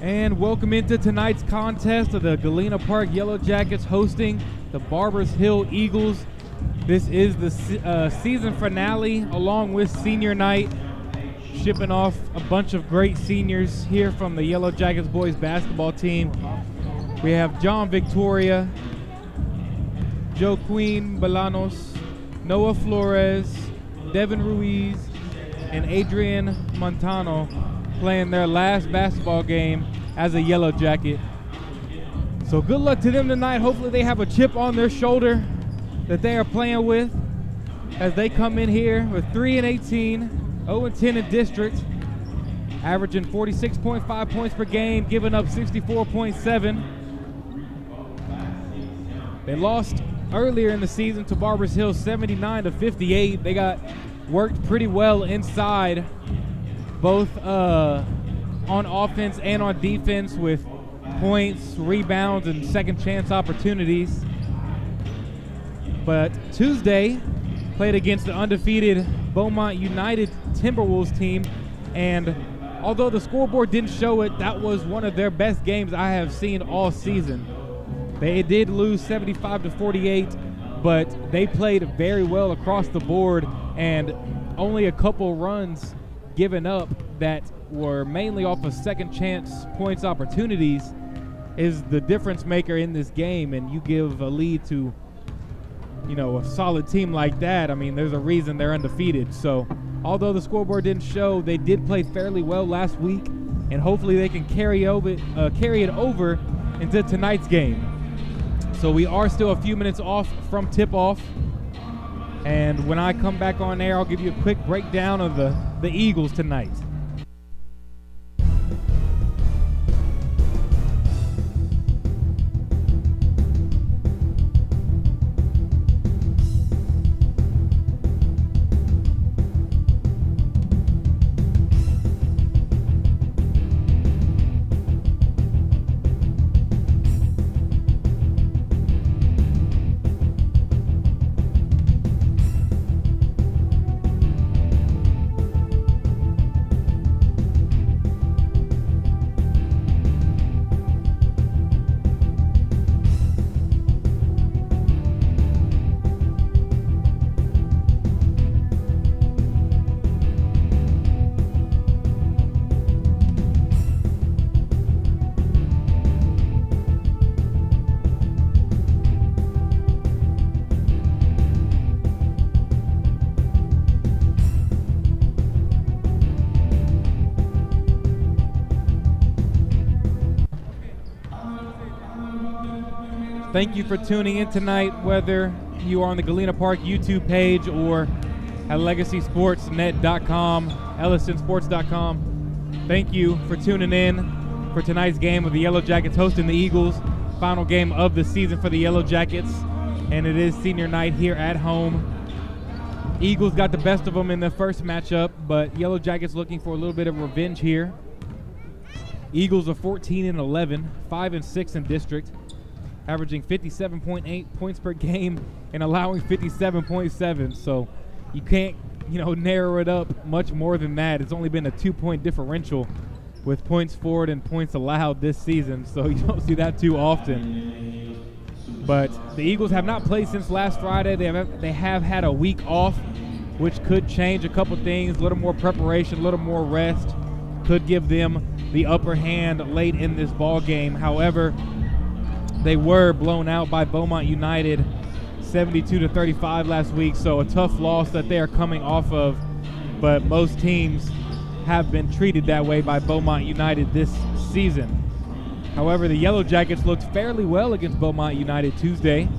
And welcome into tonight's contest of the Galena Park Yellow Jackets hosting the Barbers Hill Eagles. This is the season finale along with senior night, shipping off a bunch of great seniors here from the Yellow Jackets boys basketball team. We have John Victoria, Joaquin Bolanos, Noah Flores, Devin Ruiz, and Adrian Montano playing their last basketball game as a Yellow Jacket. So good luck to them tonight. Hopefully they have a chip on their shoulder that they are playing with as they come in here with 3-18, 0-10 in district, averaging 46.5 points per game, giving up 64.7. They lost earlier in the season to Barbers Hill 79-58. They got worked pretty well inside, both on offense and on defense, with points, rebounds, and second chance opportunities. But Tuesday played against the undefeated Beaumont United Timberwolves team, and although the scoreboard didn't show it, that was one of their best games I have seen all season. They did lose 75-48, but they played very well across the board, and only a couple runs given up that were mainly off of second chance points opportunities is the difference maker in this game. And you give a lead to, you know, a solid team like that, I mean, there's a reason they're undefeated. So although the scoreboard didn't show, they did play fairly well last week, and hopefully they can carry it over into tonight's game. So we are still a few minutes off from tip-off, and when I come back on air, I'll give you a quick breakdown of the Eagles tonight. Thank you for tuning in tonight, whether you are on the Galena Park YouTube page or at LegacySportsNet.com, EllisonSports.com. Thank you for tuning in for tonight's game of the Yellow Jackets hosting the Eagles. Final game of the season for the Yellow Jackets, and it is senior night here at home. Eagles got the best of them in the first matchup, but Yellow Jackets looking for a little bit of revenge here. Eagles are 14-11, 5-6 in district, averaging 57.8 points per game and allowing 57.7. So you can't, narrow it up much more than that. It's only been a 2-point differential with points forward and points allowed this season, so you don't see that too often. But the Eagles have not played since last Friday. They have had a week off, which could change a couple things. A little more preparation, a little more rest could give them the upper hand late in this ball game. However, they were blown out by Beaumont United 72-35 last week, so a tough loss that they are coming off of. But most teams have been treated that way by Beaumont United this season. However, the Yellow Jackets looked fairly well against Beaumont United Tuesday.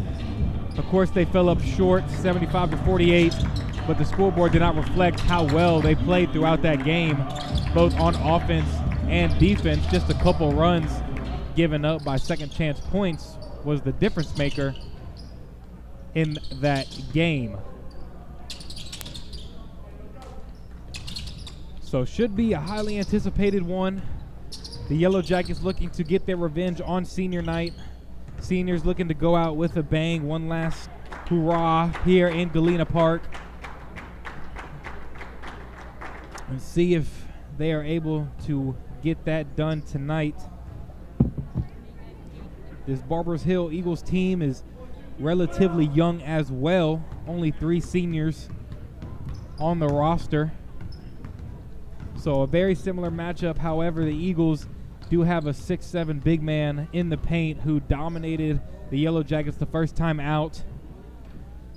Of course, they fell up short 75-48, but the scoreboard did not reflect how well they played throughout that game, both on offense and defense. Just a couple runs given up by second chance points was the difference maker in that game. So should be a highly anticipated one. The Yellow Jackets looking to get their revenge on senior night. Seniors looking to go out with a bang. One last hurrah here in Galena Park. And see if they are able to get that done tonight This Barbers Hill Eagles team is relatively young as well. Only 3 seniors on the roster. So a very similar matchup. However, the Eagles do have a 6'7" big man in the paint who dominated the Yellow Jackets the first time out.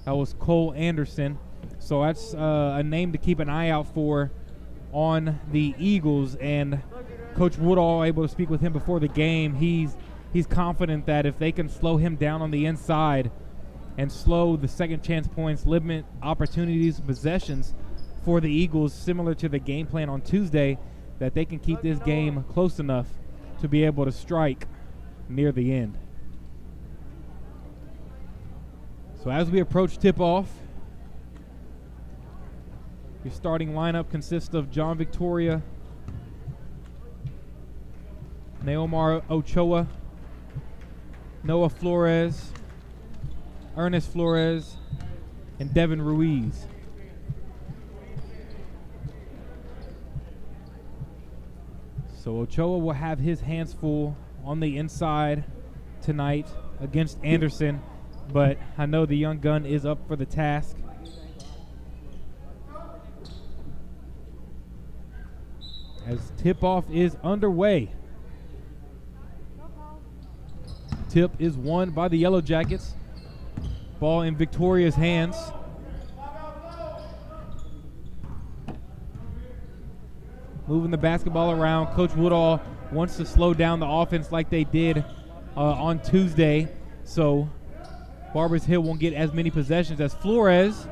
That was Cole Anderson. So that's a name to keep an eye out for on the Eagles. And Coach Woodall, able to speak with him before the game, he's confident that if they can slow him down on the inside and slow the second chance points, limit opportunities, possessions for the Eagles, similar to the game plan on Tuesday, that they can keep this game close enough to be able to strike near the end. So as we approach tip-off, your starting lineup consists of John Victoria, Neomar Ochoa, Noah Flores, Ernest Flores, and Devin Ruiz. So Ochoa will have his hands full on the inside tonight against Anderson, but I know the young gun is up for the task. As tip-off is underway. Tip is won by the Yellow Jackets. Ball in Victoria's hands. Moving the basketball around. Coach Woodall wants to slow down the offense like they did on Tuesday. So Barbers Hill won't get as many possessions as Flores,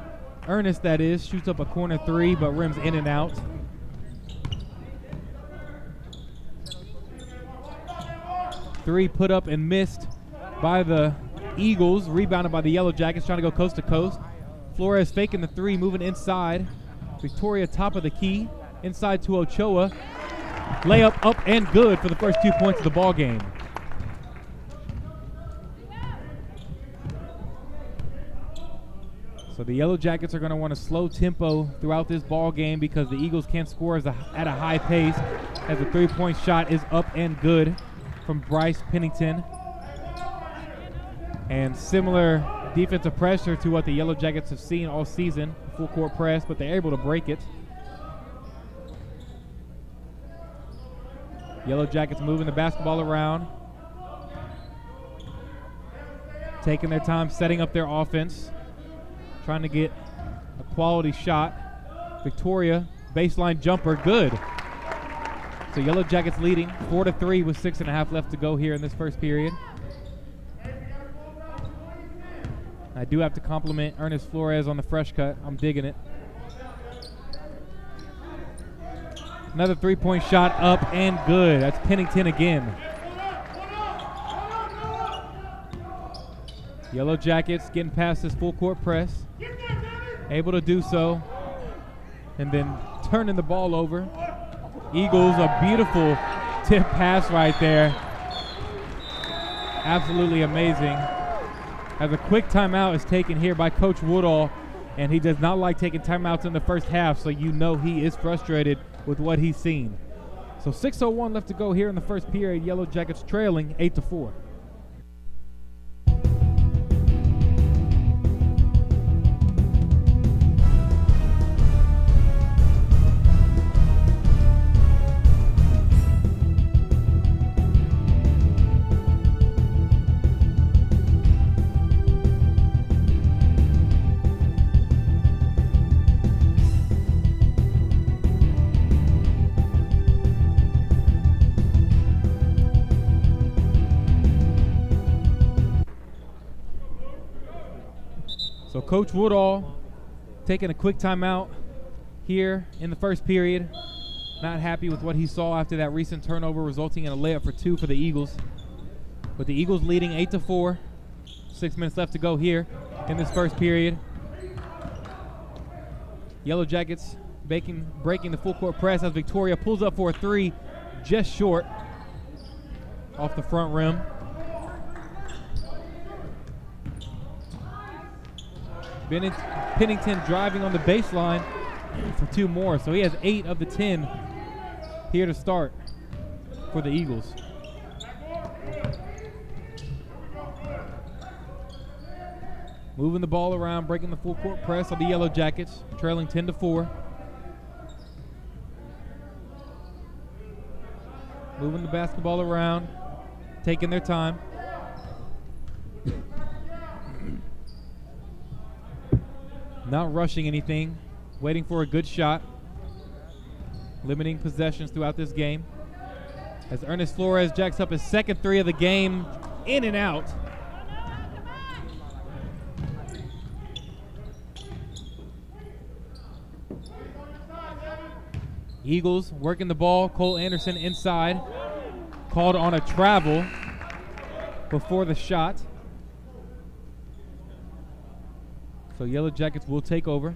Ernest that is, shoots up a corner 3 but rims in and out. Three put up and missed by the Eagles, rebounded by the Yellow Jackets, trying to go coast to coast. Flores faking the 3, moving inside. Victoria top of the key, inside to Ochoa. Layup up and good for the first 2 points of the ball game. So the Yellow Jackets are going to want to slow tempo throughout this ball game because the Eagles can't score at a high pace, as the 3-point shot is up and good from Bryce Pennington. And similar defensive pressure to what the Yellow Jackets have seen all season, full court press, but they're able to break it. Yellow Jackets moving the basketball around, taking their time setting up their offense, trying to get a quality shot. Victoria, baseline jumper, good. So Yellow Jackets leading 4-3 with 6.5 left to go here in this first period. I do have to compliment Ernest Flores on the fresh cut. I'm digging it. Another 3-point shot up and good. That's Pennington again. Yellow Jackets getting past this full court press. Able to do so. And then turning the ball over. Eagles, a beautiful tip pass right there. Absolutely amazing. As a quick timeout is taken here by Coach Woodall, and he does not like taking timeouts in the first half, so you know he is frustrated with what he's seen. So 6:01 left to go here in the first period. Yellow Jackets trailing 8-4. So Coach Woodall taking a quick timeout here in the first period. Not happy with what he saw after that recent turnover, resulting in a layup for 2 for the Eagles. But the Eagles leading 8-4. 6 minutes left to go here in this first period. Yellow Jackets breaking the full court press as Victoria pulls up for a 3, just short off the front rim. Pennington driving on the baseline for 2 more. So he has 8 of the 10 here to start for the Eagles. Moving the ball around, breaking the full court press on the Yellow Jackets, trailing 10-4. Moving the basketball around, taking their time. Not rushing anything, waiting for a good shot. Limiting possessions throughout this game. As Ernest Flores jacks up his second three of the game, in and out. Eagles working the ball. Cole Anderson inside. Called on a travel before the shot. So Yellow Jackets will take over.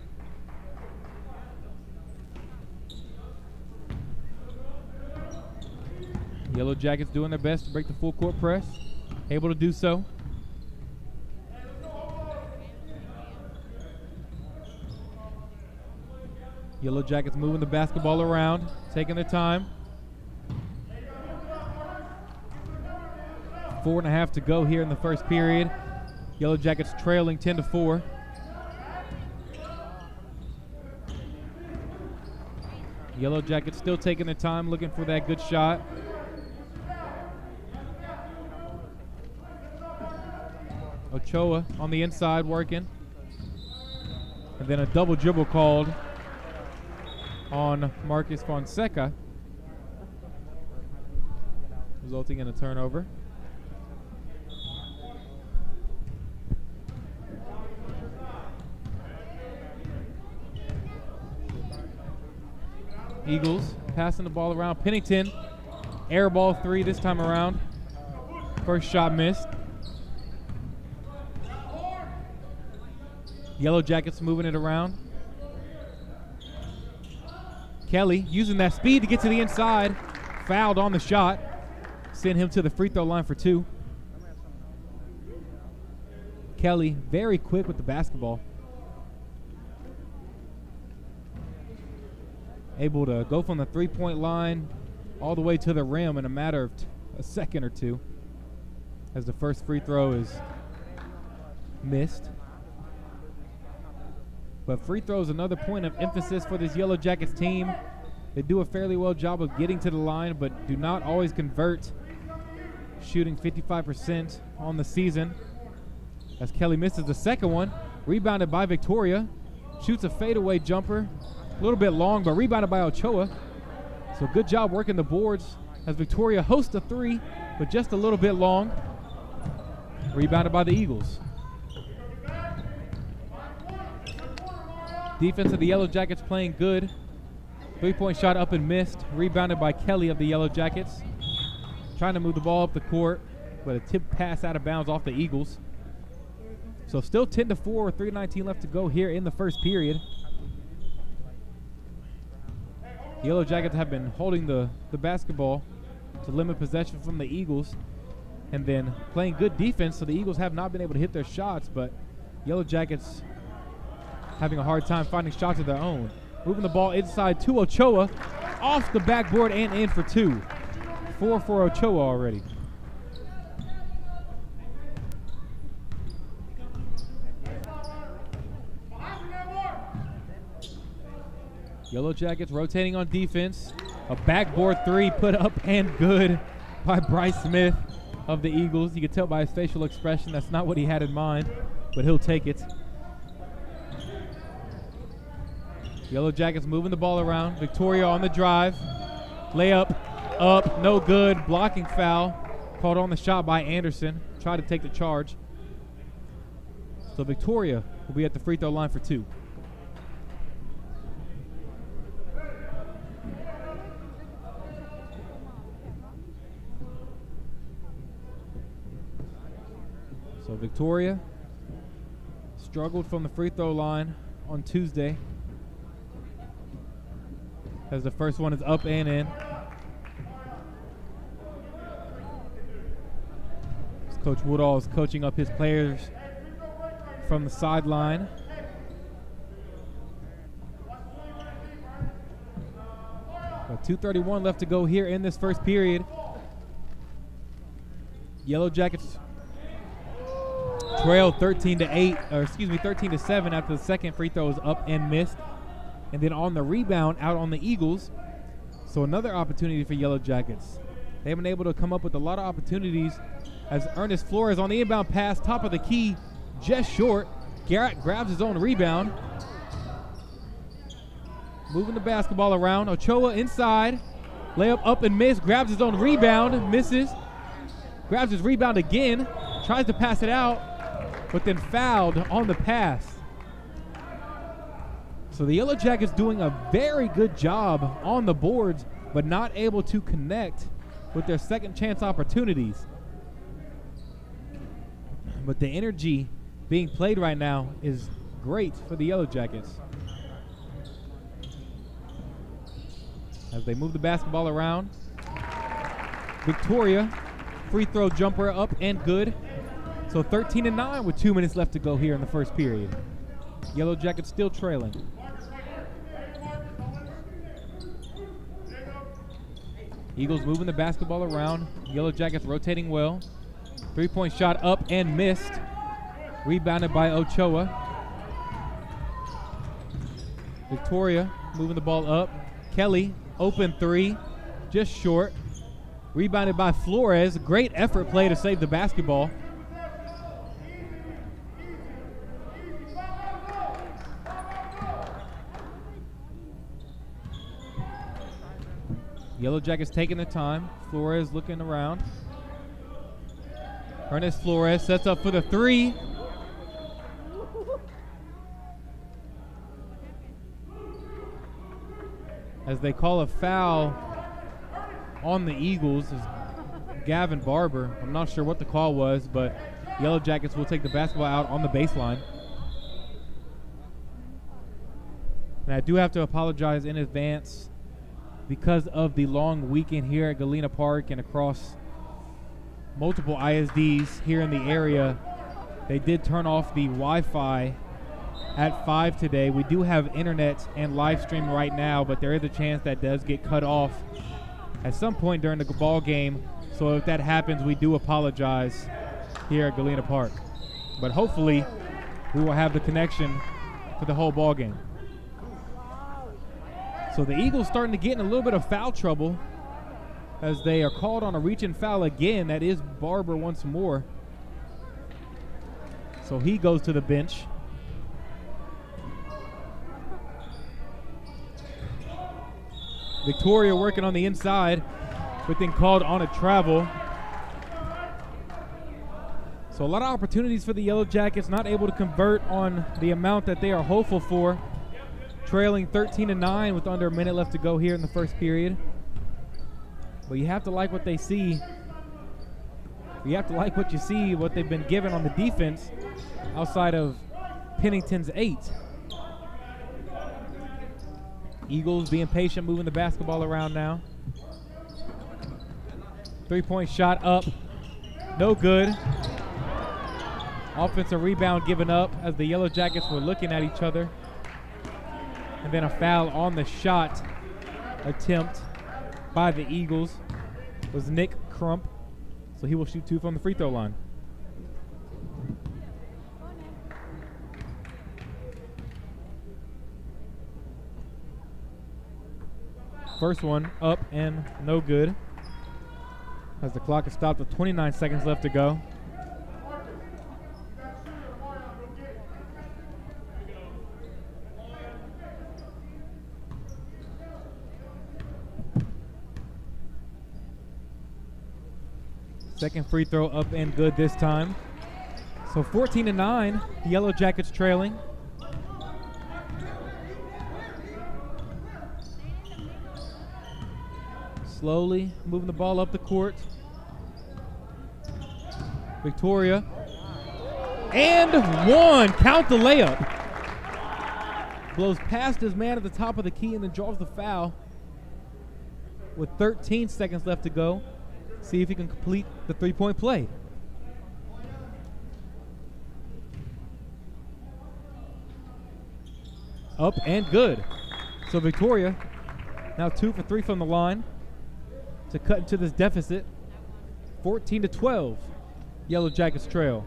Yellow Jackets doing their best to break the full court press. Able to do so. Yellow Jackets moving the basketball around, taking their time. 4.5 to go here in the first period. Yellow Jackets trailing 10-4. Yellow Jackets still taking their time, looking for that good shot. Ochoa on the inside working. And then a double dribble called on Marcus Fonseca, resulting in a turnover. Eagles passing the ball around. Pennington, air ball three this time around. First shot missed. Yellow Jackets moving it around. Kelly using that speed to get to the inside. Fouled on the shot. Send him to the free throw line for two. Kelly very quick with the basketball. Able to go from the three-point line all the way to the rim in a matter of a second or two, as the first free throw is missed. But free throw is another point of emphasis for this Yellow Jackets team. They do a fairly well job of getting to the line, but do not always convert, shooting 55% on the season. As Kelly misses the second one, rebounded by Victoria. Shoots a fadeaway jumper, a little bit long, but rebounded by Ochoa. So good job working the boards as Victoria hosts a three, but just a little bit long. Rebounded by the Eagles. Defense of the Yellow Jackets playing good. Three-point shot up and missed. Rebounded by Kelly of the Yellow Jackets. Trying to move the ball up the court, but a tip pass out of bounds off the Eagles. So still 10-4, 3:19 left to go here in the first period. The Yellow Jackets have been holding the basketball to limit possession from the Eagles, and then playing good defense, so the Eagles have not been able to hit their shots, but Yellow Jackets having a hard time finding shots of their own. Moving the ball inside to Ochoa, off the backboard and in for two. 4 for Ochoa already. Yellow Jackets rotating on defense. A backboard three put up and good by Bryce Smith of the Eagles. You can tell by his facial expression that's not what he had in mind, but he'll take it. Yellow Jackets moving the ball around. Victoria on the drive. Layup up, no good. Blocking foul. Called on the shot by Anderson. Tried to take the charge. So Victoria will be at the free throw line for two. So Victoria struggled from the free throw line on Tuesday, as the first one is up and in. As Coach Woodall is coaching up his players from the sideline. But 2:31 left to go here in this first period. Yellow Jackets trailed 13-8, or excuse me, 13-7 after the second free throw was up and missed. And then on the rebound, out on the Eagles. So another opportunity for Yellow Jackets. They've been able to come up with a lot of opportunities as Ernest Flores on the inbound pass, top of the key, just short. Garrett grabs his own rebound. Moving the basketball around. Ochoa inside. Layup up and miss. Grabs his own rebound. Misses. Grabs his rebound again. Tries to pass it out, but then fouled on the pass. So the Yellow Jackets doing a very good job on the boards, but not able to connect with their second chance opportunities. But the energy being played right now is great for the Yellow Jackets. As they move the basketball around. Victoria, free throw jumper up and good. So 13-9 with 2 minutes left to go here in the first period. Yellow Jackets still trailing. Eagles moving the basketball around. Yellow Jackets rotating well. Three-point shot up and missed. Rebounded by Ochoa. Victoria moving the ball up. Kelly, open three, just short. Rebounded by Flores. Great effort play to save the basketball. Yellow Jackets taking the time. Flores looking around. Ernest Flores sets up for the three. As they call a foul on the Eagles, is Gavin Barber. I'm not sure what the call was, but Yellow Jackets will take the basketball out on the baseline. And I do have to apologize in advance because of the long weekend here at Galena Park and across multiple ISDs here in the area. They did turn off the Wi-Fi at 5 today. We do have internet and live stream right now, but there is a chance that does get cut off at some point during the ball game. So if that happens, we do apologize here at Galena Park. But hopefully we will have the connection for the whole ball game. So the Eagles starting to get in a little bit of foul trouble as they are called on a reach-in foul again. That is Barber once more. So he goes to the bench. Victoria working on the inside, but then called on a travel. So a lot of opportunities for the Yellow Jackets, not able to convert on the amount that they are hopeful for. Trailing 13-9 with under a minute left to go here in the first period. But you have to like what they see. You have to like what you see, what they've been given on the defense outside of Pennington's 8. Eagles being patient, moving the basketball around now. Three-point shot up, no good. Offensive rebound given up as the Yellow Jackets were looking at each other. And then a foul on the shot attempt by the Eagles was Nick Crump. So he will shoot 2 from the free throw line. First one up and no good as the clock is stopped with 29 seconds left to go. Second free throw up and good this time. So 14-9, the Yellow Jackets trailing. Slowly moving the ball up the court. Victoria. And one, count the layup. Blows past his man at the top of the key and then draws the foul with 13 seconds left to go. See if he can complete the three-point play. Up and good. So Victoria now 2 for 3 from the line to cut into this deficit. 14-12, Yellow Jackets trail.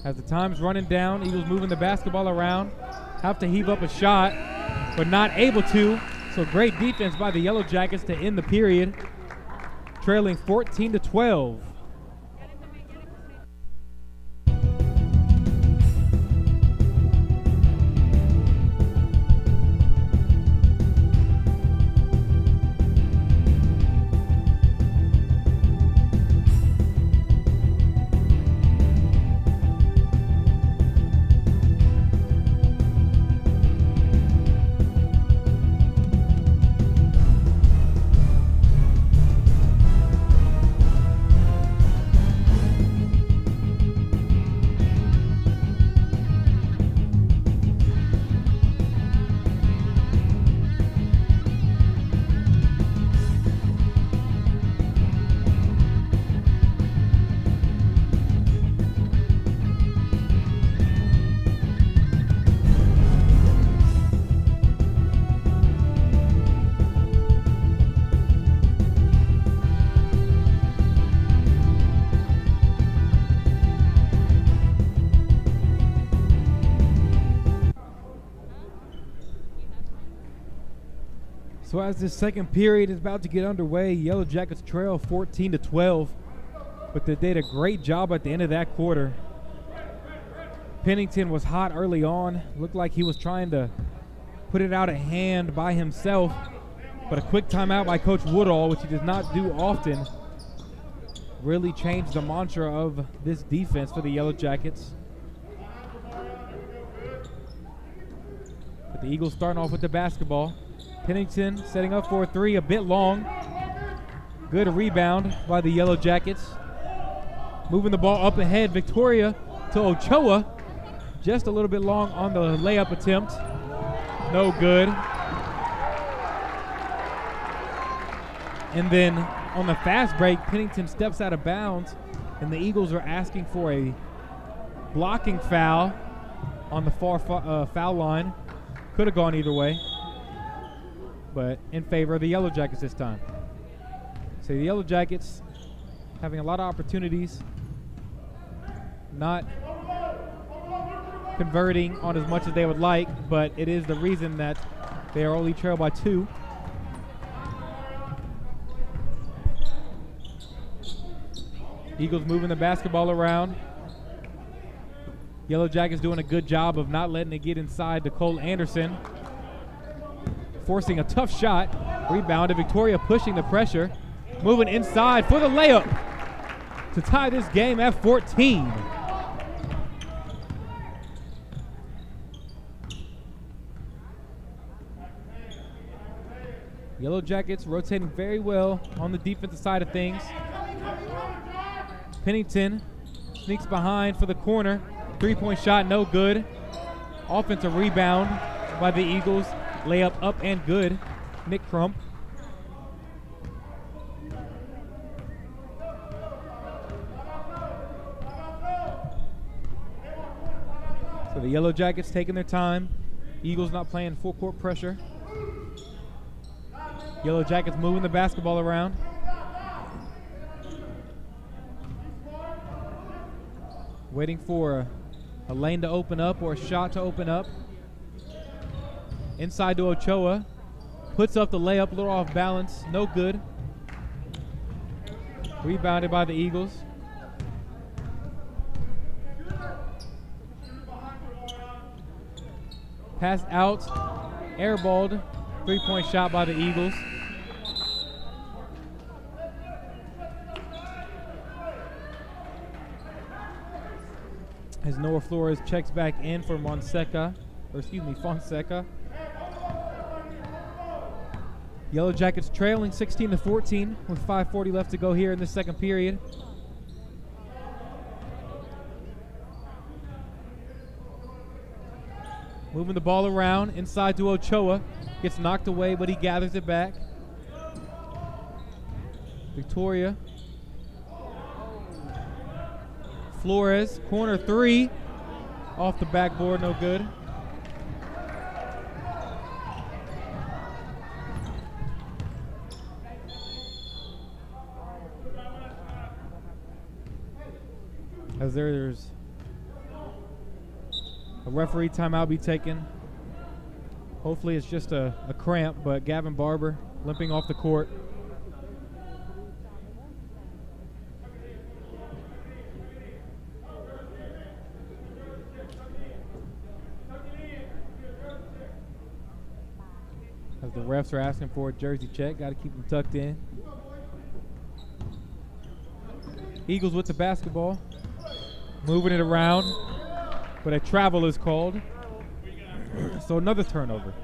As the time's running down, Eagles moving the basketball around. Have to heave up a shot, but not able to. So great defense by the Yellow Jackets to end the period, trailing 14-12. So as this second period is about to get underway, Yellow Jackets trail 14-12, but they did a great job at the end of that quarter. Pennington was hot early on. Looked like he was trying to put it out of hand by himself, but a quick timeout by Coach Woodall, which he does not do often, really changed the mantra of this defense for the Yellow Jackets. But the Eagles starting off with the basketball. Pennington setting up for a three, a bit long. Good rebound by the Yellow Jackets. Moving the ball up ahead, Victoria to Ochoa. Just a little bit long on the layup attempt. No good. And then on the fast break, Pennington steps out of bounds, and the Eagles are asking for a blocking foul on the far foul line. Could have gone either way, but in favor of the Yellow Jackets this time. So the Yellow Jackets having a lot of opportunities, not converting on as much as they would like, but it is the reason that they are only trailed by 2. Eagles moving the basketball around. Yellow Jackets doing a good job of not letting it get inside to Cole Anderson. Forcing a tough shot. Rebounded. Victoria pushing the pressure. Moving inside for the layup to tie this game at 14. Yellow Jackets rotating very well on the defensive side of things. Pennington sneaks behind for the corner. Three-point shot, no good. Offensive rebound by the Eagles. Layup up and good. Nick Crump. So the Yellow Jackets taking their time. Eagles not playing full court pressure. Yellow Jackets moving the basketball around. Waiting for a lane to open up or a shot to open up. Inside to Ochoa. Puts up the layup, a little off balance. No good. Rebounded by the Eagles. Pass out. Airballed. Three-point shot by the Eagles. As Noah Flores checks back in for Fonseca. Yellow Jackets trailing 16-14 with 5:40 left to go here in the second period. Moving the ball around inside to Ochoa. Gets knocked away, but he gathers it back. Victoria. Flores, corner three. Off the backboard, no good. As there's A referee timeout be taken. Hopefully it's just a cramp, but Gavin Barber limping off the court. As the refs are asking for a jersey check, got to keep them tucked in. Eagles with the basketball, moving it around, but a travel is called. So another turnover.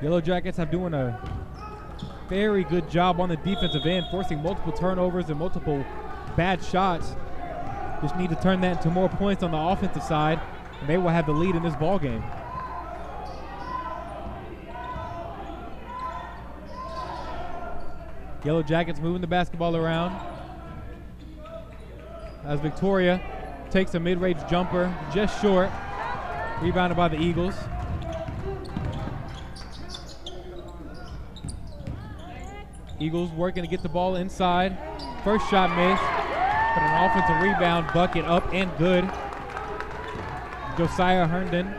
Yellow Jackets have doing a very good job on the defensive end, forcing multiple turnovers and multiple bad shots. Just need to turn that into more points on the offensive side, and they will have the lead in this ball game. Yellow Jackets moving the basketball around as Victoria takes a mid-range jumper, just short, rebounded by the Eagles. Eagles working to get the ball inside. First shot missed, but an offensive rebound bucket up and good. Josiah Herndon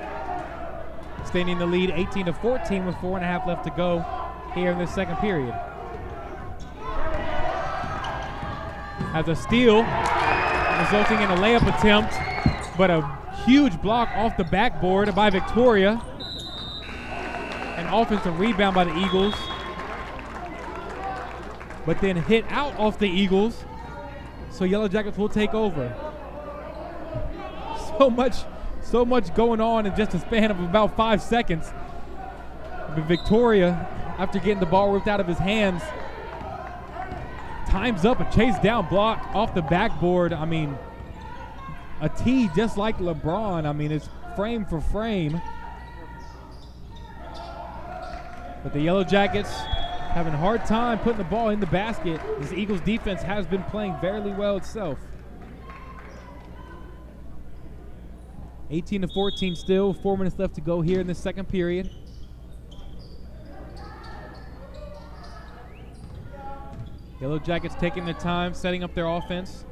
extending the lead 18-14 with 4.5 left to go here in the second period. Has a steal, resulting in a layup attempt, but a huge block off the backboard by Victoria. An offensive rebound by the Eagles, but then hit out off the Eagles, so Yellow Jackets will take over. So much going on in just a span of about 5 seconds. But Victoria, after getting the ball ripped out of his hands, times up a chase down block off the backboard. I mean, a tee just like LeBron. I mean, it's frame for frame. But the Yellow Jackets having a hard time putting the ball in the basket. This Eagles defense has been playing very well itself. 18-14 still, 4 minutes left to go here in the second period. Yellow Jackets taking their time, setting up their offense.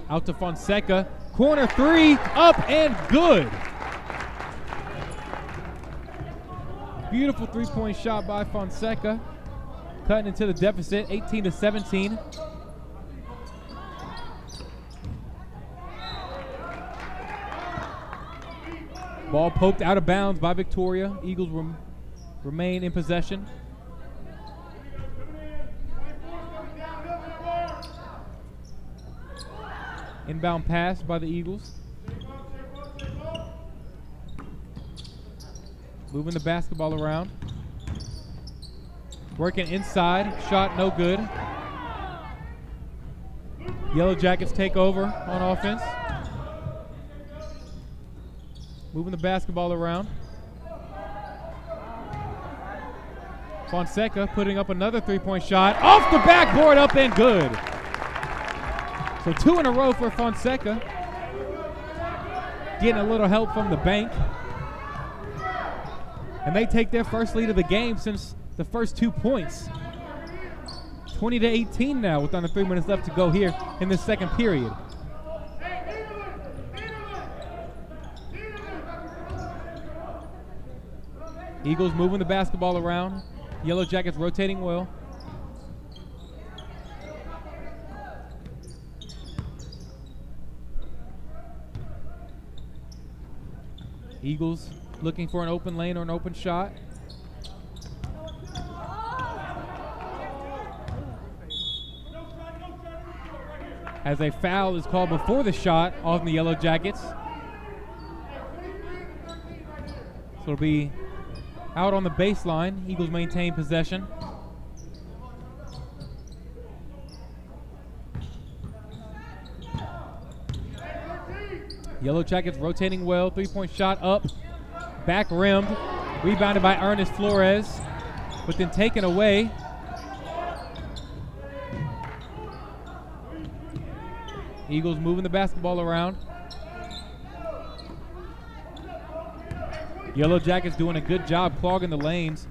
Out to Fonseca. Corner three, up and good. Beautiful three-point shot by Fonseca. Cutting into the deficit, 18-17. Ball poked out of bounds by Victoria. Eagles remain in possession. Inbound pass by the Eagles. Moving the basketball around. Working inside. Shot no good. Yellow Jackets take over on offense. Moving the basketball around. Fonseca putting up another three-point shot. Off the backboard, up and good. So 2 in a row for Fonseca. Getting a little help from the bank. And they take their first lead of the game since the first 2 points. 20-18 now with under 3 minutes left to go here in the second period. Eagles moving the basketball around. Yellow Jackets rotating well. Eagles looking for an open lane or an open shot. As a foul is called before the shot on the Yellow Jackets. So it'll be out on the baseline. Eagles maintain possession. Yellow Jackets rotating well. Three-point shot up. Back rimmed. Rebounded by Ernest Flores, but then taken away. Eagles moving the basketball around. Yellow Jackets doing a good job clogging the lanes.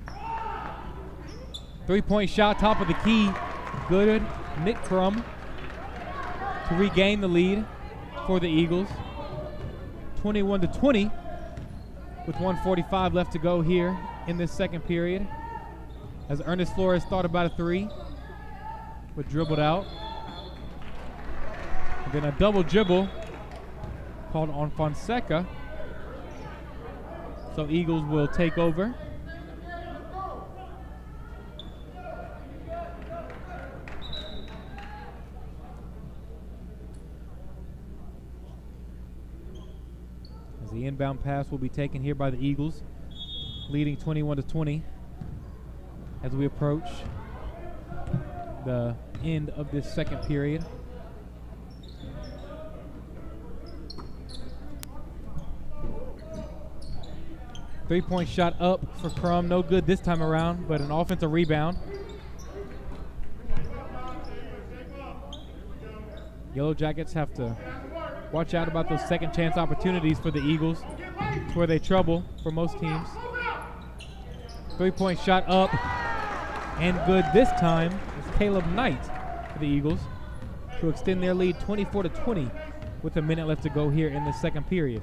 Three-point shot, top of the key. Good. Nick Crum. to regain the lead for the Eagles. 21-20 with 1:45 left to go here in this second period. As Ernest Flores thought about a three, but dribbled out. And then a double dribble called on Fonseca. So Eagles will take over. As the inbound pass will be taken here by the Eagles, leading 21-20 as we approach the end of this second period. Three-point shot up for Crum. No good this time around, but an offensive rebound. Yellow Jackets have to watch out about those second chance opportunities for the Eagles. It's where they trouble for most teams. Three-point shot up and good this time. It's Caleb Knight for the Eagles to extend their lead 24-20 with a minute left to go here in the second period.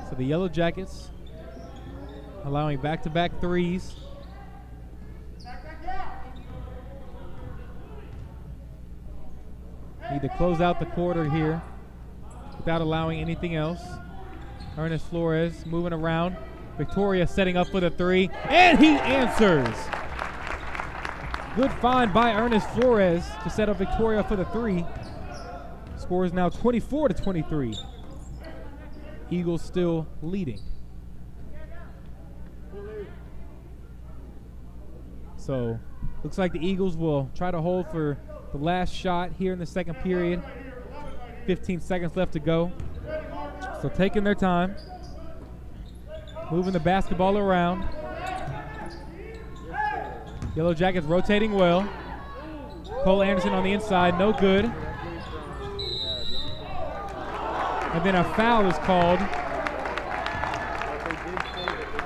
So the Yellow Jackets allowing back-to-back threes. Need to close out the quarter here without allowing anything else. Ernest Flores moving around. Victoria setting up for the three, and he answers. Good find by Ernest Flores to set up Victoria for the three. Score is now 24-23. Eagles still leading. So looks like the Eagles will try to hold for the last shot here in the second period. 15 seconds left to go. So taking their time, moving the basketball around. Yellow Jackets rotating well. Cole Anderson on the inside, no good. And then a foul is called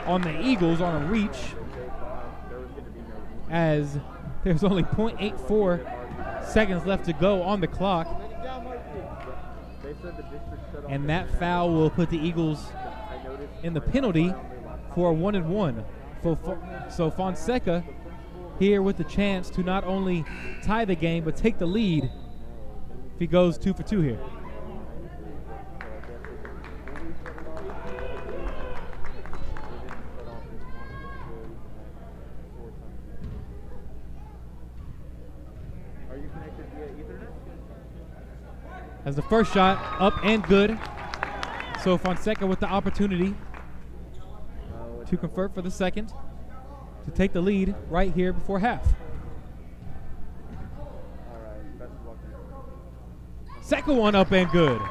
on the Eagles on a reach, as there's only 0.84 seconds left to go on the clock. And that foul will put the Eagles in the penalty for a 1-and-1. So Fonseca here with the chance to not only tie the game but take the lead if he goes 2 for 2 here. As the first shot up and good. So Fonseca with the opportunity to convert for the second to take the lead right here before half. Second one up and good.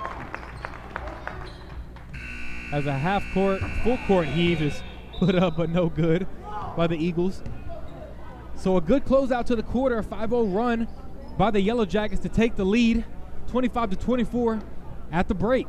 As a half court, full court heave is put up but no good by the Eagles. So a good closeout to the quarter, a 5-0 run by the Yellow Jackets to take the lead. 25-24 at the break.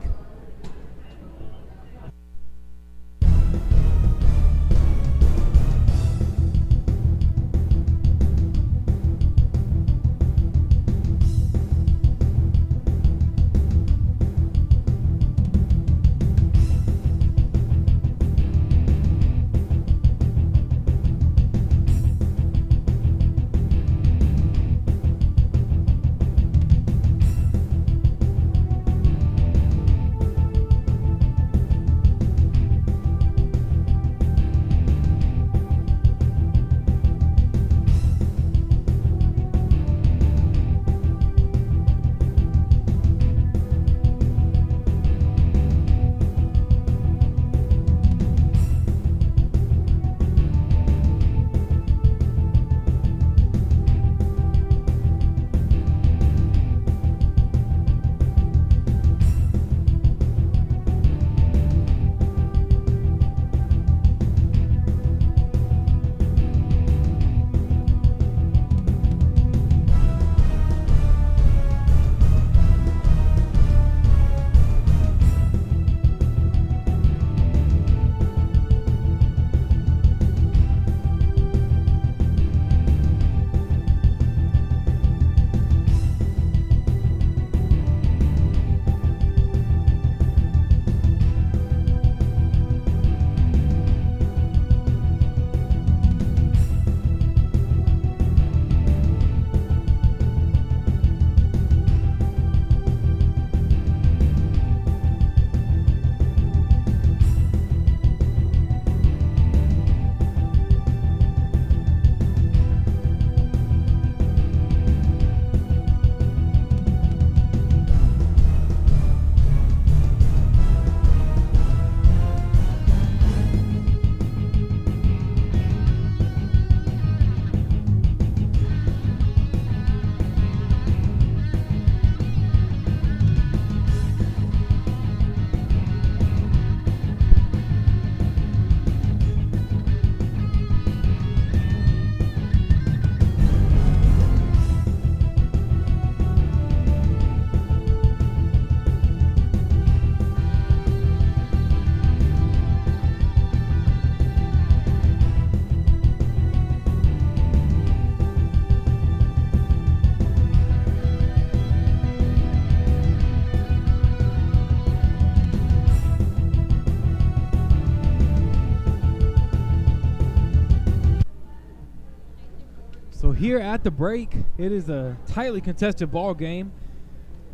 here at the break, it is a tightly contested ball game.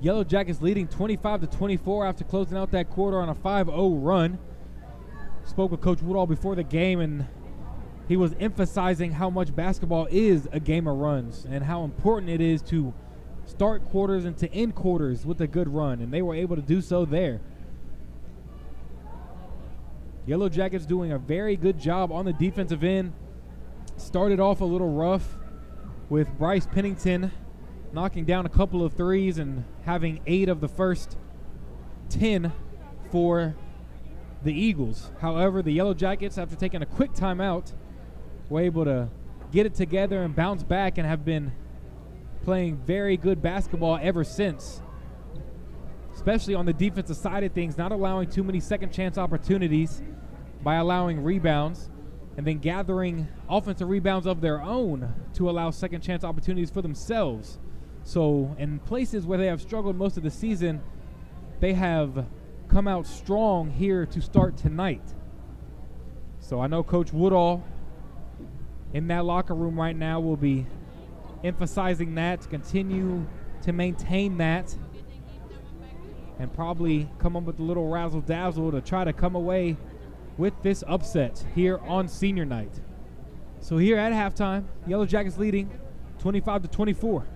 Yellow Jackets leading 25-24 after closing out that quarter on a 5-0 run. Spoke with Coach Woodall before the game, and he was emphasizing how much basketball is a game of runs and how important it is to start quarters and to end quarters with a good run, and they were able to do so there. Yellow Jackets doing a very good job on the defensive end. Started off a little rough with Bryce Pennington knocking down a couple of threes and having 8 of the first 10 for the Eagles. However, the Yellow Jackets, after taking a quick timeout, were able to get it together and bounce back and have been playing very good basketball ever since, especially on the defensive side of things, not allowing too many second chance opportunities by allowing rebounds and then gathering offensive rebounds of their own to allow second chance opportunities for themselves. So in places where they have struggled most of the season, they have come out strong here to start tonight. So I know Coach Woodall in that locker room right now will be emphasizing that, to continue to maintain that, and probably come up with a little razzle-dazzle to try to come away with this upset here on senior night. So here at halftime, Yellow Jackets leading 25-24.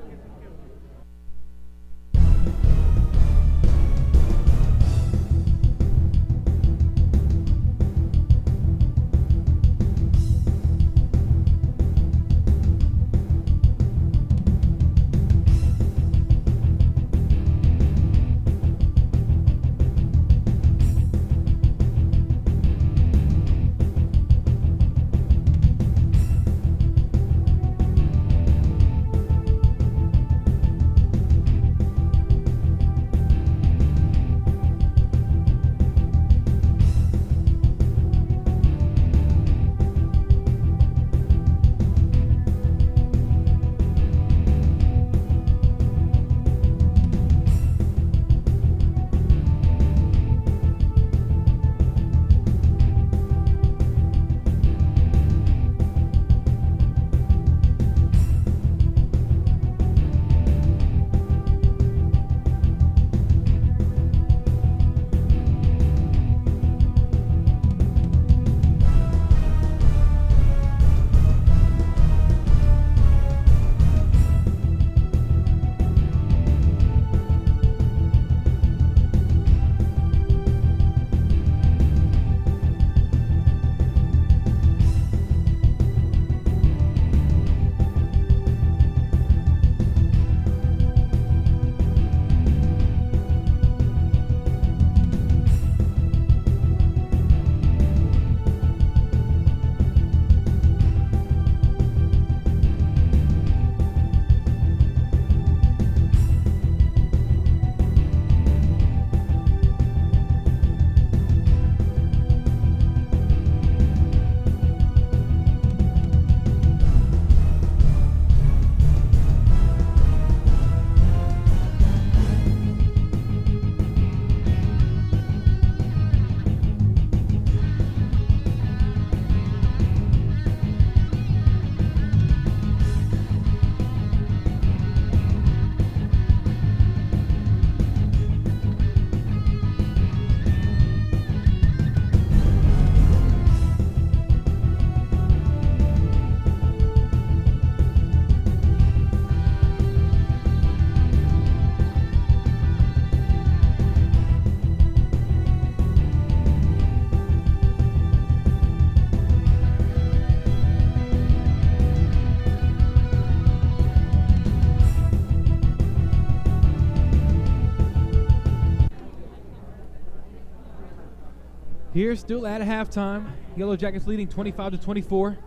Here, still at halftime, Yellow Jackets leading 25-24.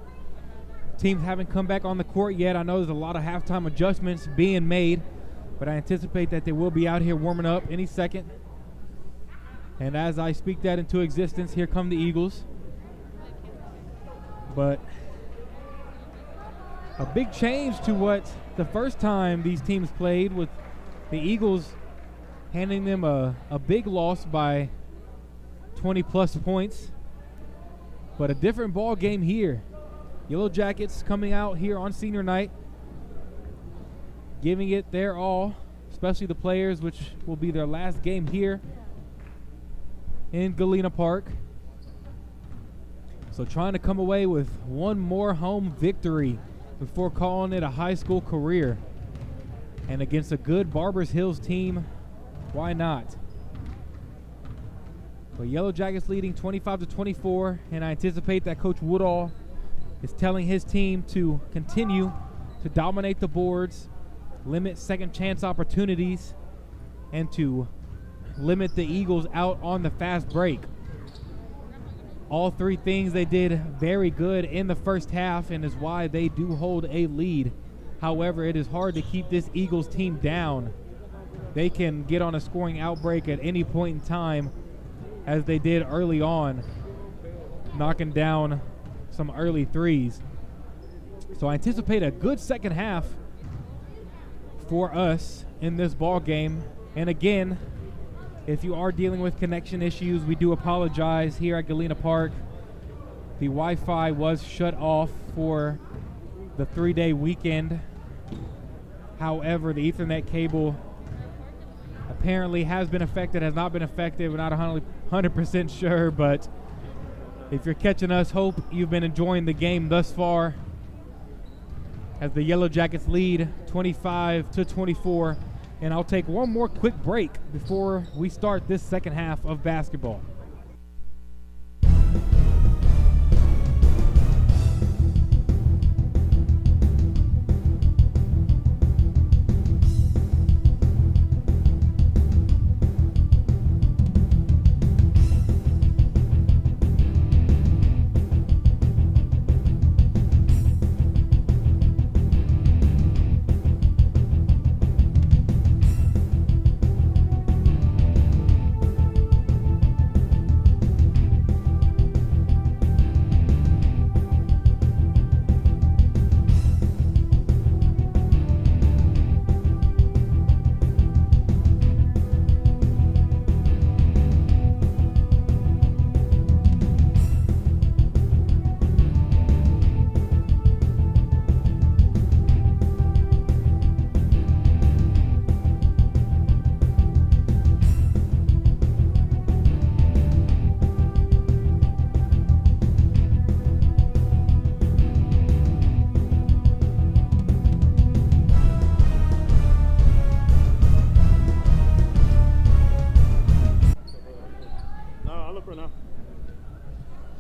Teams haven't come back on the court yet. I know there's a lot of halftime adjustments being made, but I anticipate that they will be out here warming up any second. And as I speak that into existence, here come the Eagles. But a big change to what the first time these teams played, with the Eagles handing them a big loss by 20-plus points. But a different ball game here. Yellow Jackets coming out here on senior night giving it their all, especially the players, which will be their last game here in Galena Park. So trying to come away with one more home victory before calling it a high school career. And against a good Barbers Hills team, why not? But Yellow Jackets leading 25-24, and I anticipate that Coach Woodall is telling his team to continue to dominate the boards, limit second chance opportunities, and to limit the Eagles out on the fast break. All three things they did very good in the first half, and is why they do hold a lead. However, it is hard to keep this Eagles team down. They can get on a scoring outbreak at any point in time, as they did early on, knocking down some early threes. So I anticipate a good second half for us in this ball game. And again, if you are dealing with connection issues, we do apologize here at Galena Park. The Wi-Fi was shut off for the 3-day weekend. However, the Ethernet cable apparently has been affected, has not been affected. We're not 100% sure, but if you're catching us, hope you've been enjoying the game thus far as the Yellow Jackets lead 25-24. And I'll take one more quick break before we start this second half of basketball.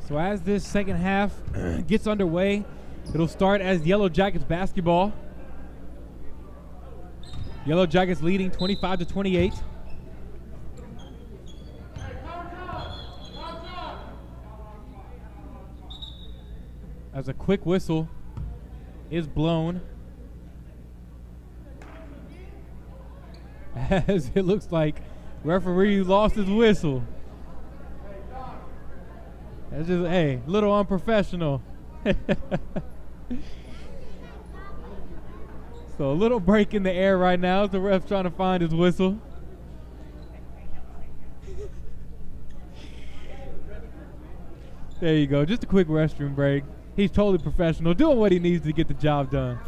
So as this second half gets underway, it'll start as Yellow Jackets basketball. Yellow Jackets leading 25-28. As a quick whistle is blown, as it looks like referee lost his whistle. That's just, hey, a little unprofessional. So a little break in the air right now as the ref's trying to find his whistle. There you go, just a quick restroom break. He's totally professional, doing what he needs to get the job done.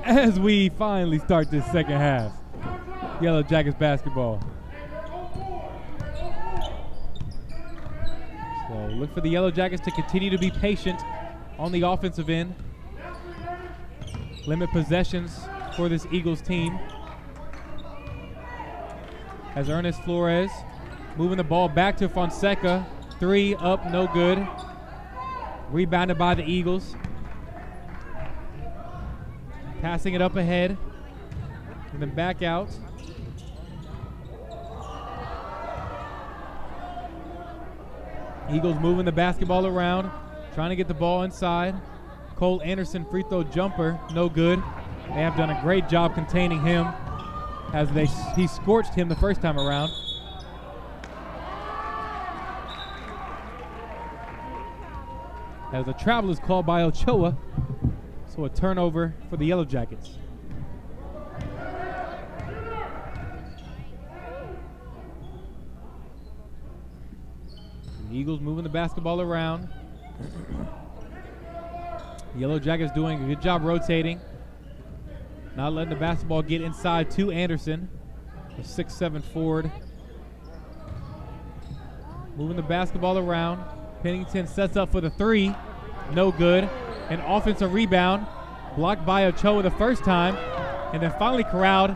As we finally start this second half, Yellow Jackets basketball. So look for the Yellow Jackets to continue to be patient on the offensive end. Limit possessions for this Eagles team. As Ernest Flores moving the ball back to Fonseca. 3 up, no good. Rebounded by the Eagles. Passing it up ahead. And then back out. Eagles moving the basketball around, trying to get the ball inside. Cole Anderson free throw jumper, no good. They have done a great job containing him as he scorched him the first time around. As a travel is called by Ochoa, so a turnover for the Yellow Jackets. The Eagles moving the basketball around. Yellow Jackets doing a good job rotating. Not letting the basketball get inside to Anderson, a 6'7" forward. Moving the basketball around. Pennington sets up for the three. No good. An offensive rebound. Blocked by Ochoa the first time. And then finally corralled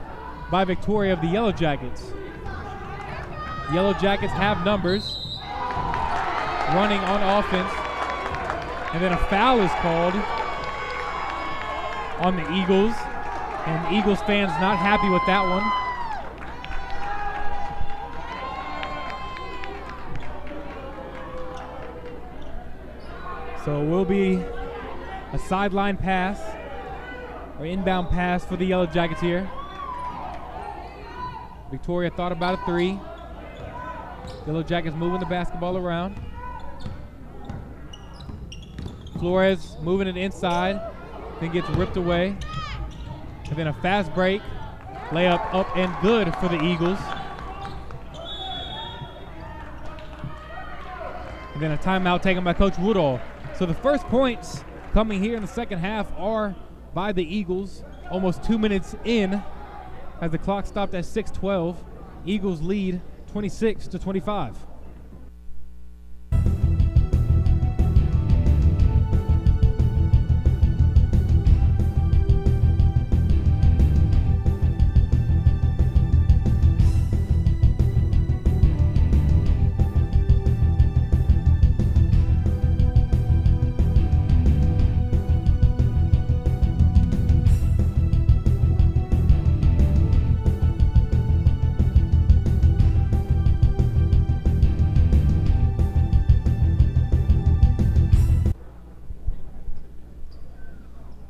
by Victoria of the Yellow Jackets. Yellow Jackets have numbers. Running on offense. And then a foul is called on the Eagles. And Eagles fans not happy with that one. So it will be a sideline pass or inbound pass for the Yellow Jackets here. Victoria thought about a three. Yellow Jackets moving the basketball around. Flores moving it inside, then gets ripped away. And then a fast break, layup up and good for the Eagles. And then a timeout taken by Coach Woodall. So the first points coming here in the second half are by the Eagles. Almost 2 minutes in as the clock stopped at 6:12. Eagles lead 26-25.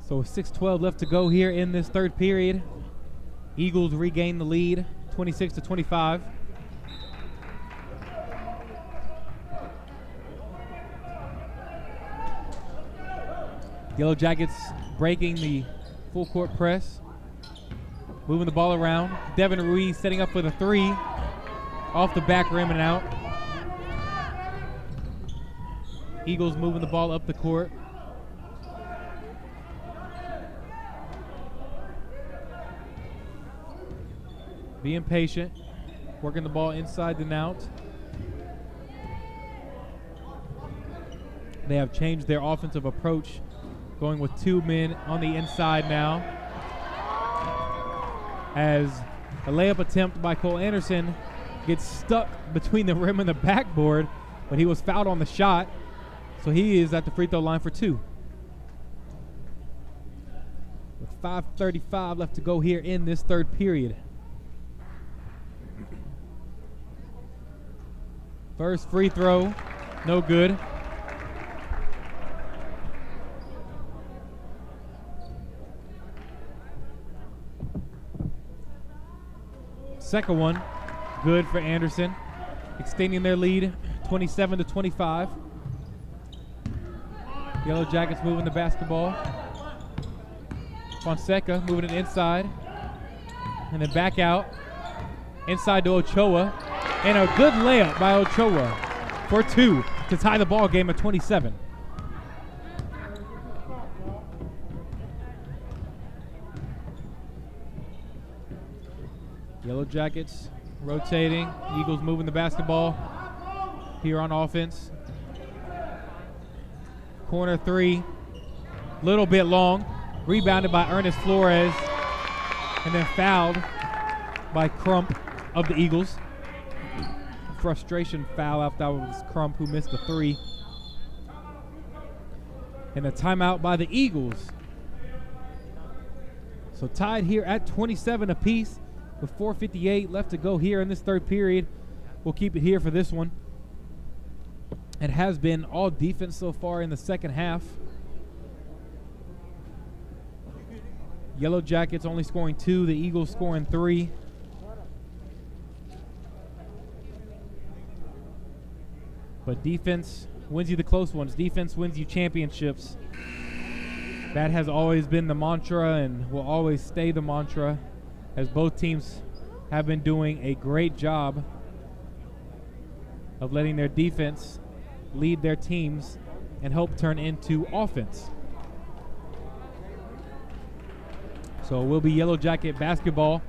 So 6:12 left to go here in this third period. Eagles regain the lead, 26-25. Yellow Jackets breaking the full court press. Moving the ball around. Devin Ruiz setting up for the three. Off the back rim and out. Eagles moving the ball up the court. Being patient, working the ball inside and out. They have changed their offensive approach, going with two men on the inside now. As a layup attempt by Cole Anderson gets stuck between the rim and the backboard, but he was fouled on the shot, so he is at the free throw line for two. With 5:35 left to go here in this third period. First free throw, no good. Second one, good for Anderson, extending their lead 27-25. Yellow Jackets moving the basketball. Fonseca moving it inside, and then back out, inside to Ochoa. And a good layup by Ochoa for two to tie the ball game at 27. Yellow Jackets rotating. Eagles moving the basketball here on offense. Corner three, little bit long. Rebounded by Ernest Flores. And then fouled by Crump of the Eagles. Frustration foul after that was Crump who missed the three. And a timeout by the Eagles. So tied here at 27 apiece with 4:58 left to go here in this third period. We'll keep it here for this one. It has been all defense so far in the second half. Yellow Jackets only scoring two, the Eagles scoring three. But defense wins you the close ones. Defense wins you championships. That has always been the mantra and will always stay the mantra, as both teams have been doing a great job of letting their defense lead their teams and help turn into offense. So it will be Yellow Jacket basketball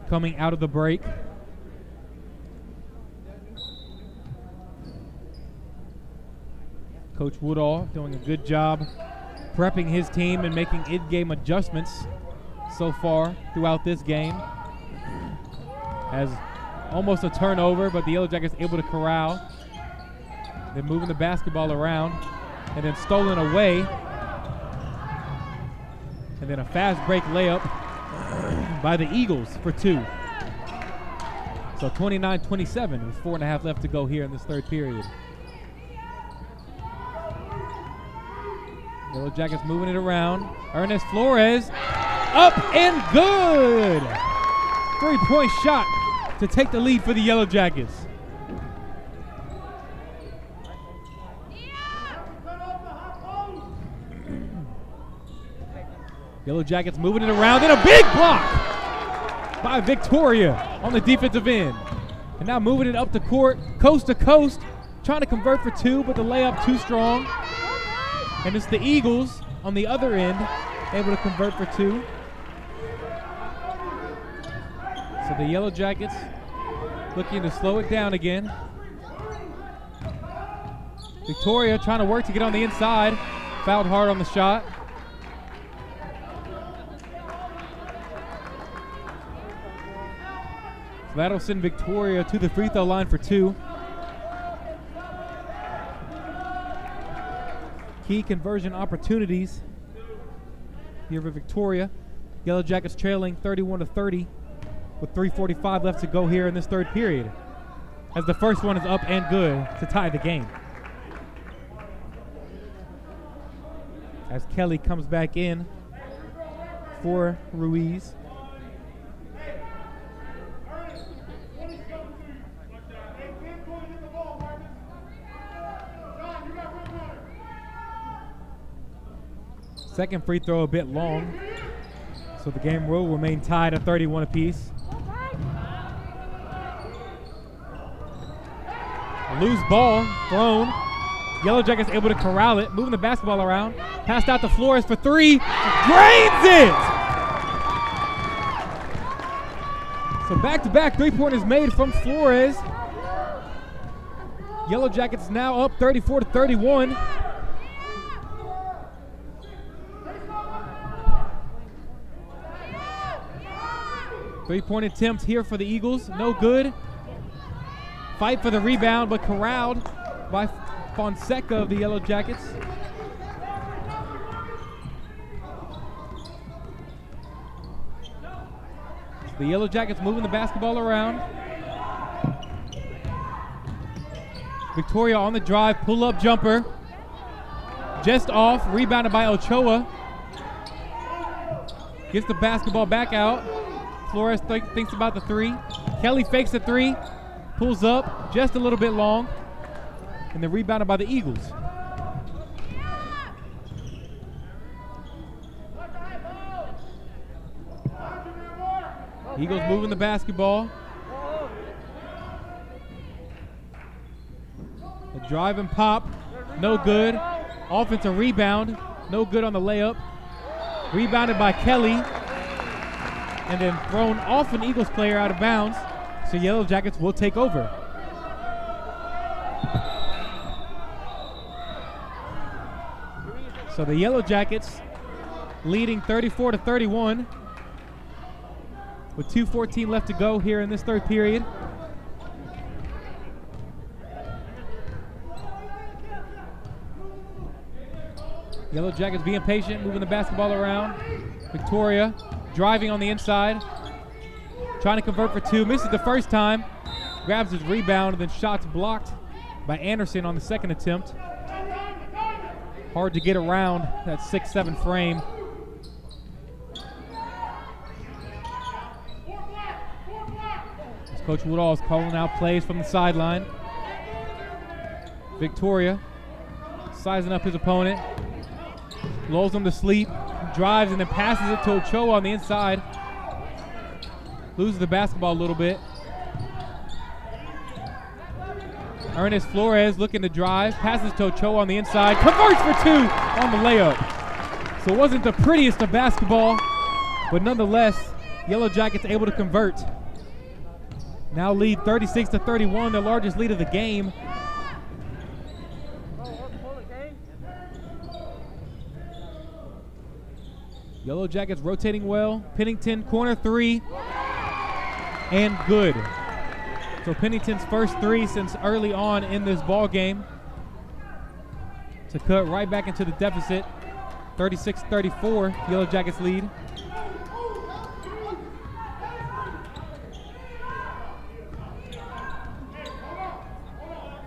coming out of the break. Coach Woodall doing a good job prepping his team and making in-game adjustments so far throughout this game. As almost a turnover, but the Yellow Jackets able to corral. Then moving the basketball around and then stolen away. And then a fast break layup by the Eagles for 2. So 29-27 with 4.5 left to go here in this third period. Yellow Jackets moving it around. Ernest Flores up and good. 3-point shot to take the lead for the Yellow Jackets. Yellow Jackets moving it around, and a big block by Victoria on the defensive end. And now moving it up the court, coast to coast, trying to convert for 2, but the layup too strong. And it's the Eagles on the other end, able to convert for 2. So the Yellow Jackets looking to slow it down again. Victoria trying to work to get on the inside, fouled hard on the shot. So that'll send Victoria to the free throw line for 2. Key conversion opportunities here for Victoria. Yellow Jackets trailing 31-30 with 3:45 left to go here in this third period, as the first one is up and good to tie the game. As Kelly comes back in for Ruiz. Second free throw a bit long, so the game will remain tied at 31 apiece. A loose ball thrown. Yellow Jackets able to corral it, moving the basketball around. Passed out to Flores for 3, drains it! So back-to-back three-pointers made from Flores. Yellow Jackets now up 34-31. Three-point attempt here for the Eagles, no good. Fight for the rebound, but corralled by Fonseca of the Yellow Jackets. The Yellow Jackets moving the basketball around. Victoria on the drive, pull-up jumper. Just off, rebounded by Ochoa. Gets the basketball back out. Flores thinks about the 3. Kelly fakes the 3, pulls up just a little bit long, and then rebounded by the Eagles. Eagles moving the basketball. A drive and pop, no good. Offensive rebound, no good on the layup. Rebounded by Kelly, and then thrown off an Eagles player out of bounds. So Yellow Jackets will take over. So the Yellow Jackets leading 34-31 with 2:14 left to go here in this third period. Yellow Jackets being patient, moving the basketball around. Victoria driving on the inside, trying to convert for 2, misses the first time, grabs his rebound, and then shots blocked by Anderson on the second attempt. Hard to get around that 6'7" frame. As Coach Woodall is calling out plays from the sideline. Victoria sizing up his opponent, lulls him to sleep, drives and then passes it to Ochoa on the inside. Loses the basketball a little bit. Ernest Flores looking to drive, passes to Ochoa on the inside, converts for 2 on the layup. So it wasn't the prettiest of basketball, but nonetheless, Yellow Jackets able to convert. Now lead 36-31, the largest lead of the game. Yellow Jackets rotating well. Pennington, corner three, and good. So Pennington's first three since early on in this ball game to cut right back into the deficit. 36-34, Yellow Jackets lead.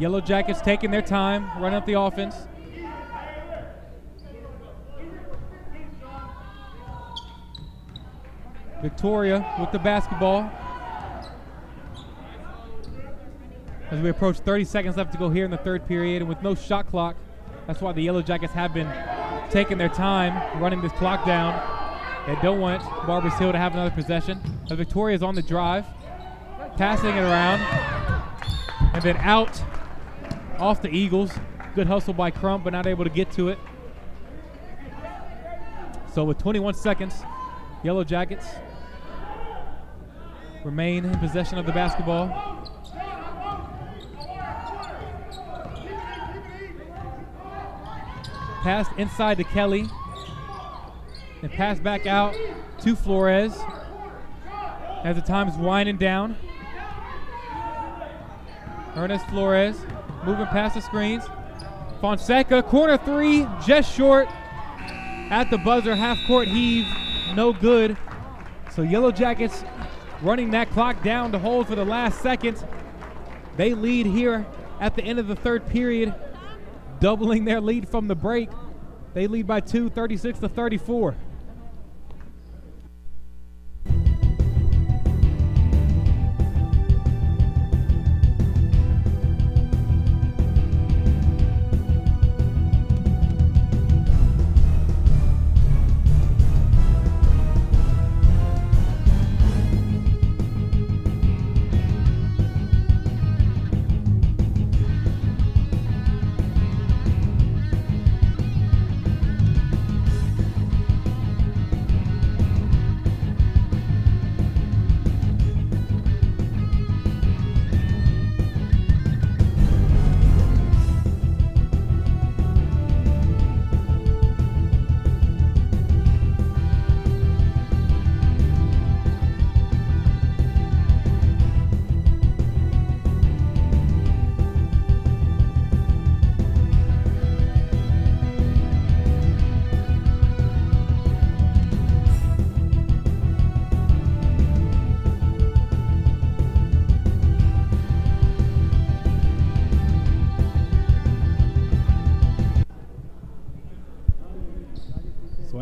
Yellow Jackets taking their time, running up the offense. Victoria with the basketball. As we approach 30 seconds left to go here in the third period, and with no shot clock, that's why the Yellow Jackets have been taking their time, running this clock down. They don't want Barbers Hill to have another possession. As Victoria's on the drive, passing it around, and then out off the Eagles. Good hustle by Crump, but not able to get to it. So with 21 seconds, Yellow Jackets remain in possession of the basketball. Pass inside to Kelly. And pass back out to Flores as the time is winding down. Ernest Flores moving past the screens. Fonseca, corner three, just short. At the buzzer, half-court heave, no good. So Yellow Jackets running that clock down to hold for the last seconds. They lead here at the end of the third period, doubling their lead from the break. They lead by 2, 36-34.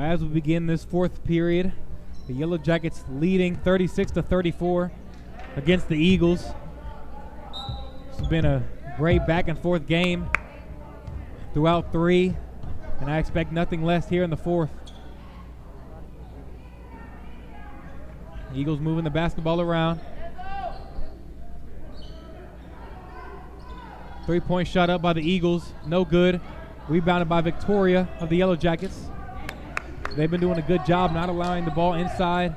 As we begin this fourth period, the Yellow Jackets leading 36-34 against the Eagles. It's been a great back and forth game throughout three, and I expect nothing less here in the fourth. Eagles moving the basketball around. Three-point shot up by the Eagles, no good. Rebounded by Victoria of the Yellow Jackets. They've been doing a good job not allowing the ball inside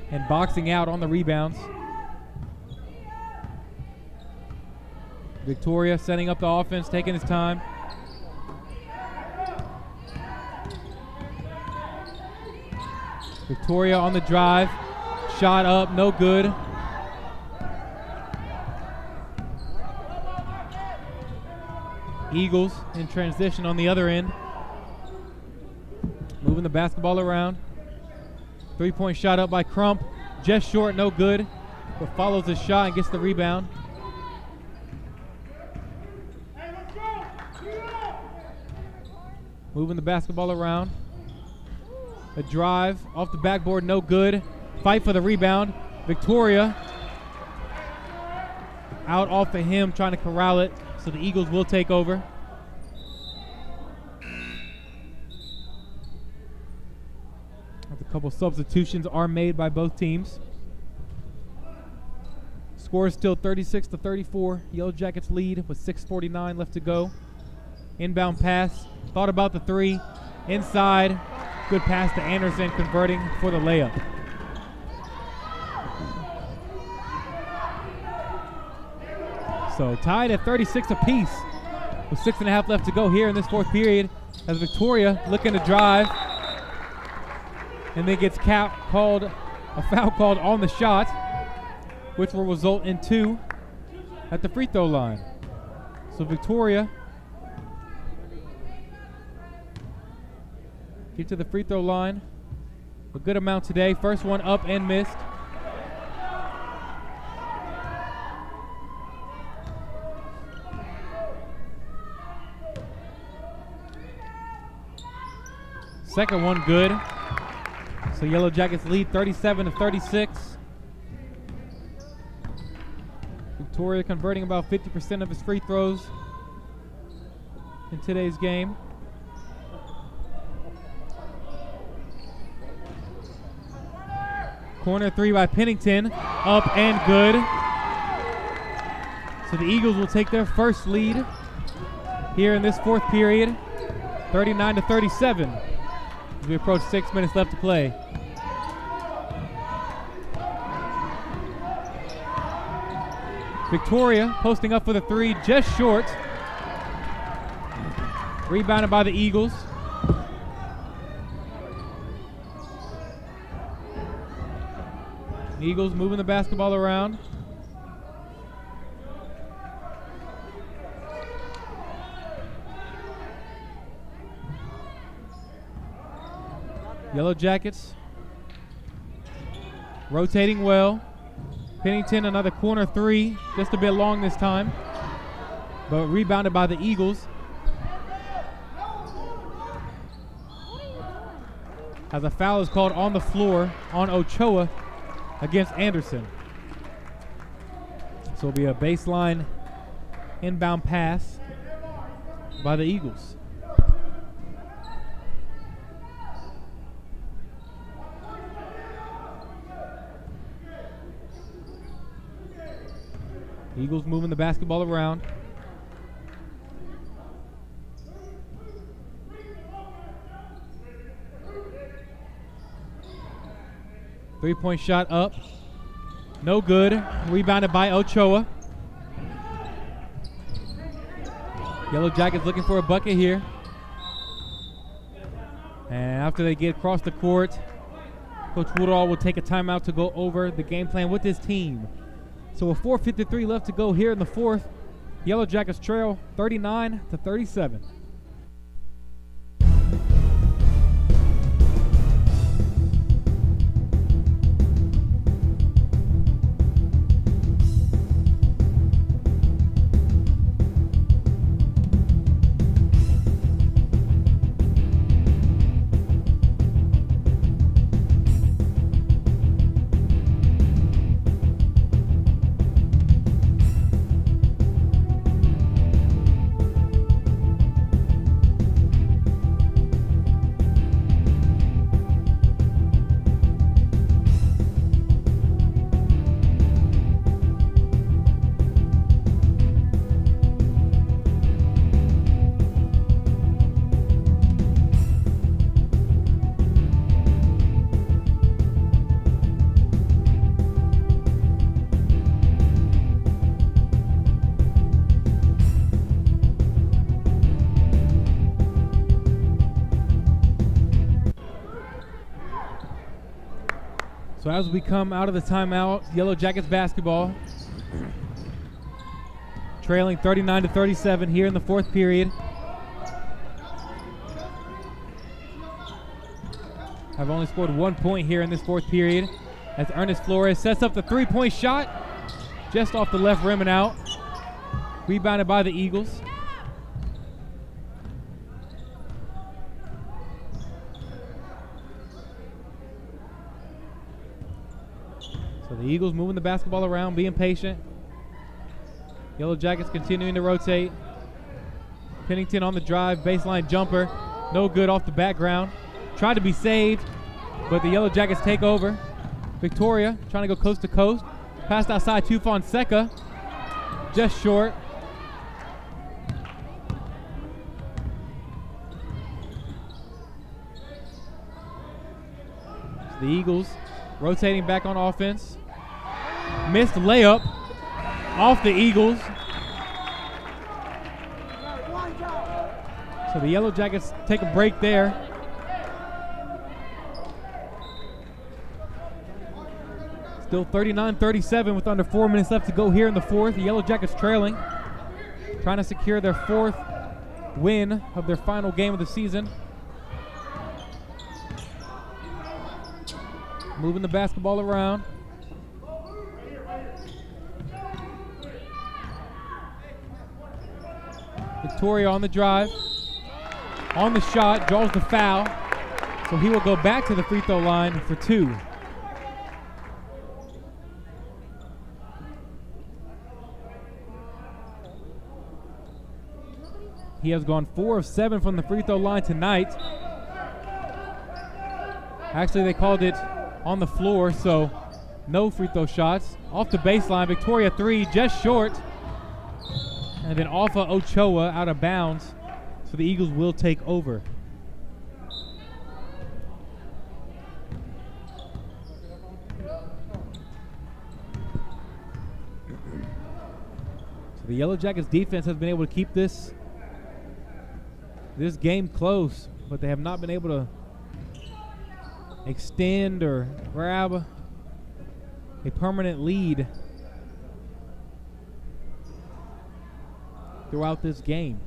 and boxing out on the rebounds. Victoria setting up the offense, taking his time. Victoria on the drive. Shot up, no good. Eagles in transition on the other end. Moving the basketball around. Three-point shot up by Crump. Just short, no good. But follows the shot and gets the rebound. Moving the basketball around. A drive off the backboard, no good. Fight for the rebound. Victoria out off of him, trying to corral it. So the Eagles will take over. A couple substitutions are made by both teams. Score is still 36-34. Yellow Jackets lead with 6:49 left to go. Inbound pass. Thought about the three. Inside. Good pass to Anderson, converting for the layup. So tied at 36 apiece with 6.5 left to go here in this fourth period as Victoria looking to drive and then gets a foul called on the shot, which will result in 2 at the free throw line. So Victoria get to the free throw line. A good amount today. First one up and missed. Second one good. So Yellow Jackets lead 37-36. Victoria converting about 50% of his free throws in today's game. Corner three by Pennington, up and good. So the Eagles will take their first lead here in this fourth period, 39-37, as we approach 6 minutes left to play. Victoria posting up for the three, just short. Rebounded by the Eagles. Eagles moving the basketball around. Yellow Jackets rotating well. Pennington another corner three, just a bit long this time, but rebounded by the Eagles. As a foul is called on the floor on Ochoa against Anderson. So it'll be a baseline inbound pass by the Eagles. Eagles moving the basketball around. Three-point shot up. No good. Rebounded by Ochoa. Yellow Jackets looking for a bucket here. And after they get across the court, Coach Woodall will take a timeout to go over the game plan with his team. So with 4:53 left to go here in the fourth, Yellow Jackets trail 39-37. So as we come out of the timeout, Yellow Jackets basketball trailing 39-37 here in the fourth period. Have only scored 1 point here in this fourth period as Ernest Flores sets up the three-point shot just off the left rim and out. Rebounded by the Eagles. So the Eagles moving the basketball around, being patient. Yellow Jackets continuing to rotate. Pennington on the drive, baseline jumper. No good off the background. Tried to be saved, but the Yellow Jackets take over. Victoria trying to go coast to coast. Passed outside to Fonseca. Just short. The Eagles rotating back on offense. Missed layup off the Eagles. So the Yellow Jackets take a break there. Still 39-37 with under 4 minutes left to go here in the fourth. The Yellow Jackets trailing, trying to secure their fourth win of their final game of the season. Moving the basketball around. Victoria on the drive, on the shot, draws the foul. So he will go back to the free throw line for two. He has gone 4 of 7 from the free throw line tonight. Actually, they called it on the floor, so no free throw shots. Off the baseline, Victoria 3, just short. And then off of Ochoa, out of bounds. So the Eagles will take over. So the Yellow Jackets defense has been able to keep this game close, but they have not been able to extend or grab a permanent lead throughout this game.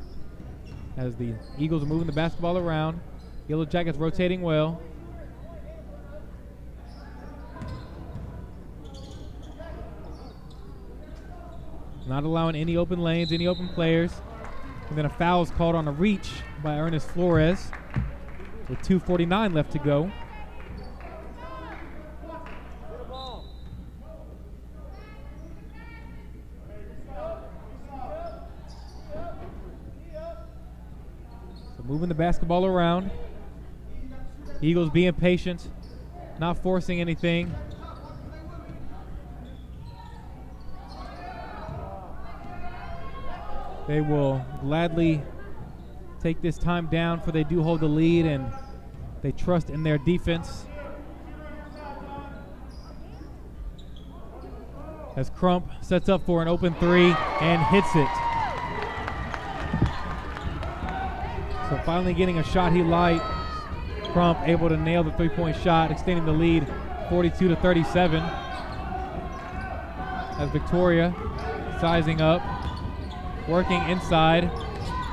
As the Eagles are moving the basketball around, Yellow Jackets rotating well. Not allowing any open lanes, any open players. And then a foul is called on a reach by Ernest Flores with 2:49 left to go. So moving the basketball around. Eagles being patient, not forcing anything. They will gladly take this time down, for they do hold the lead and they trust in their defense. As Crump sets up for an open three and hits it. So finally getting a shot he liked. Crump able to nail the three-point shot, extending the lead 42-37. As Victoria sizing up, working inside,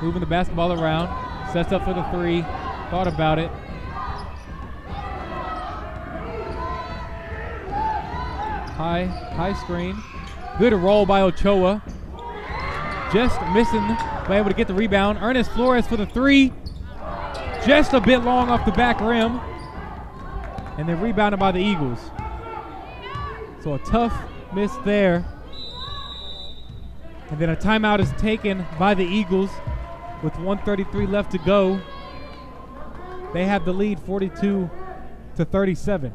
moving the basketball around, sets up for the three, thought about it. High screen. Good roll by Ochoa. Just missing, but able to get the rebound. Ernest Flores for the three. Just a bit long off the back rim. And then rebounded by the Eagles. So a tough miss there. And then a timeout is taken by the Eagles with 1:33 left to go. They have the lead 42-37.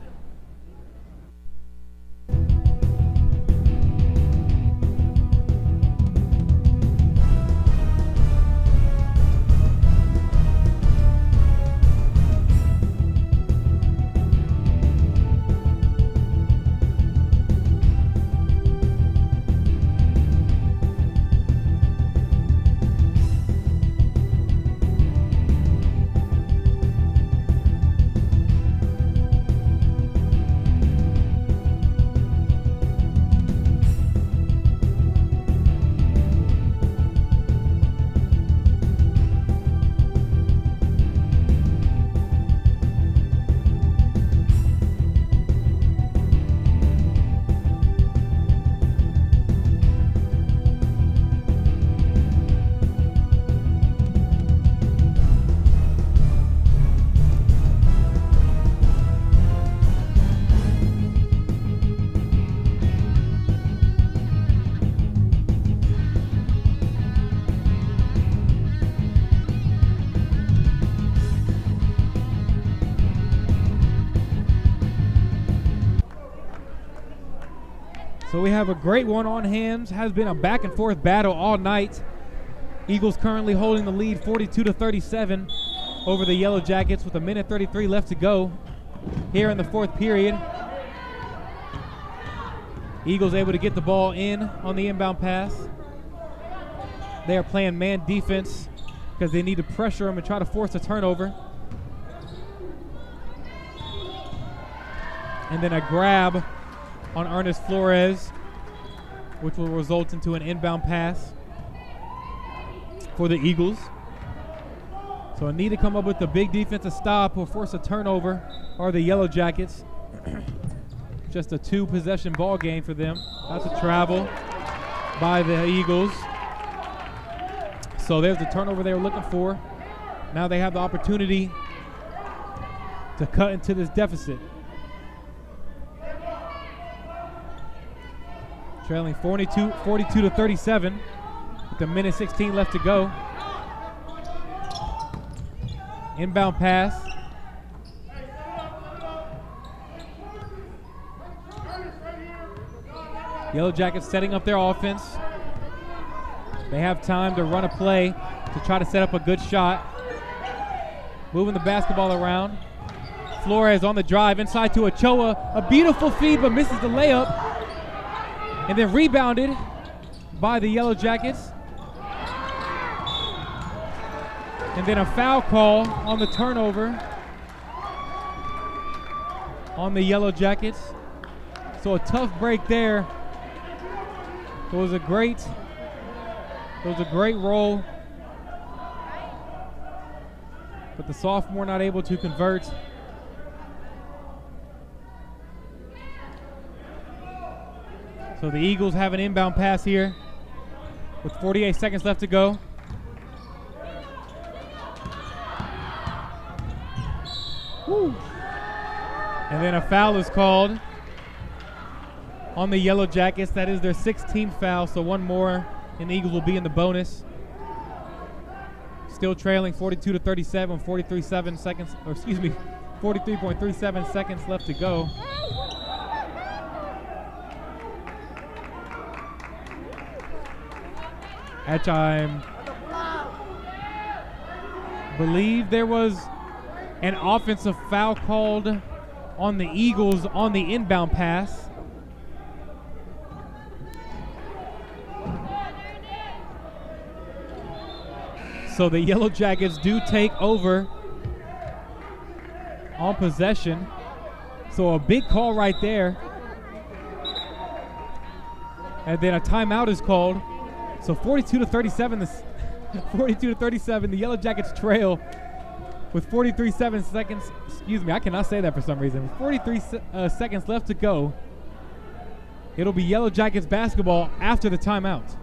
So we have a great one on hands. Has been a back and forth battle all night. Eagles currently holding the lead 42-37 over the Yellow Jackets with 1:33 left to go here in the fourth period. Eagles able to get the ball in on the inbound pass. They are playing man defense because they need to pressure him and try to force a turnover. And then a grab on Ernest Flores, which will result into an inbound pass for the Eagles. So a need to come up with a big defensive stop or force a turnover are the Yellow Jackets. Just a 2-possession ball game for them. That's a travel by the Eagles. So there's the turnover they were looking for. Now they have the opportunity to cut into this deficit. Trailing 42 to 37 with a minute 16 left to go. Inbound pass. Yellow Jackets setting up their offense. They have time to run a play to try to set up a good shot. Moving the basketball around. Flores on the drive inside to Ochoa. A beautiful feed but misses the layup. And then rebounded by the Yellow Jackets. And then a foul call on the turnover on the Yellow Jackets. So a tough break there. It was a great roll. But the sophomore not able to convert. So the Eagles have an inbound pass here with 48 seconds left to go. Woo. And then a foul is called on the Yellow Jackets. That is their 16th foul, so one more and the Eagles will be in the bonus. Still trailing 42 to 37, 43.3 seconds left to go. At I believe there was an offensive foul called on the Eagles on the inbound pass. So the Yellow Jackets do take over on possession. So a big call right there. And then a timeout is called. So 42 to 37, the Yellow Jackets trail with 43 seconds. Excuse me, I cannot say that for some reason. With 43 seconds left to go, it'll be Yellow Jackets basketball after the timeout.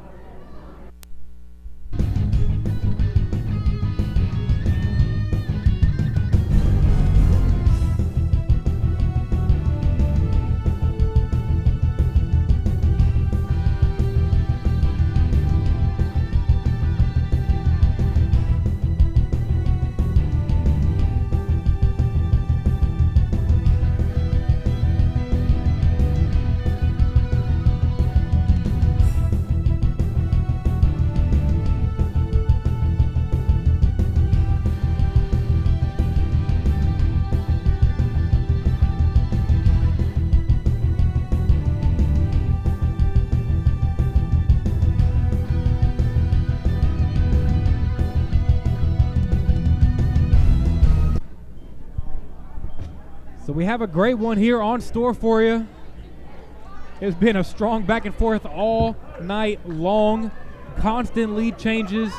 So we have a great one here on store for you. It's been a strong back and forth all night long. Constant lead changes.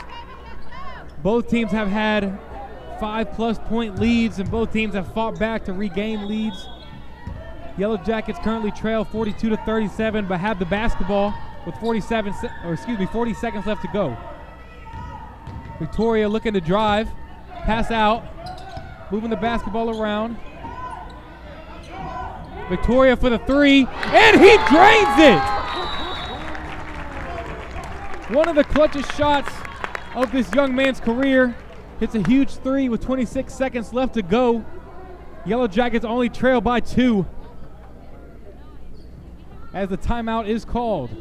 Both teams have had 5+ point leads, and both teams have fought back to regain leads. Yellow Jackets currently trail 42 to 37, but have the basketball with 40 seconds left to go. Victoria looking to drive, pass out, moving the basketball around. Victoria for the three, and he drains it! One of the clutchest shots of this young man's career. Hits a huge three with 26 seconds left to go. Yellow Jackets only trail by 2 as the timeout is called.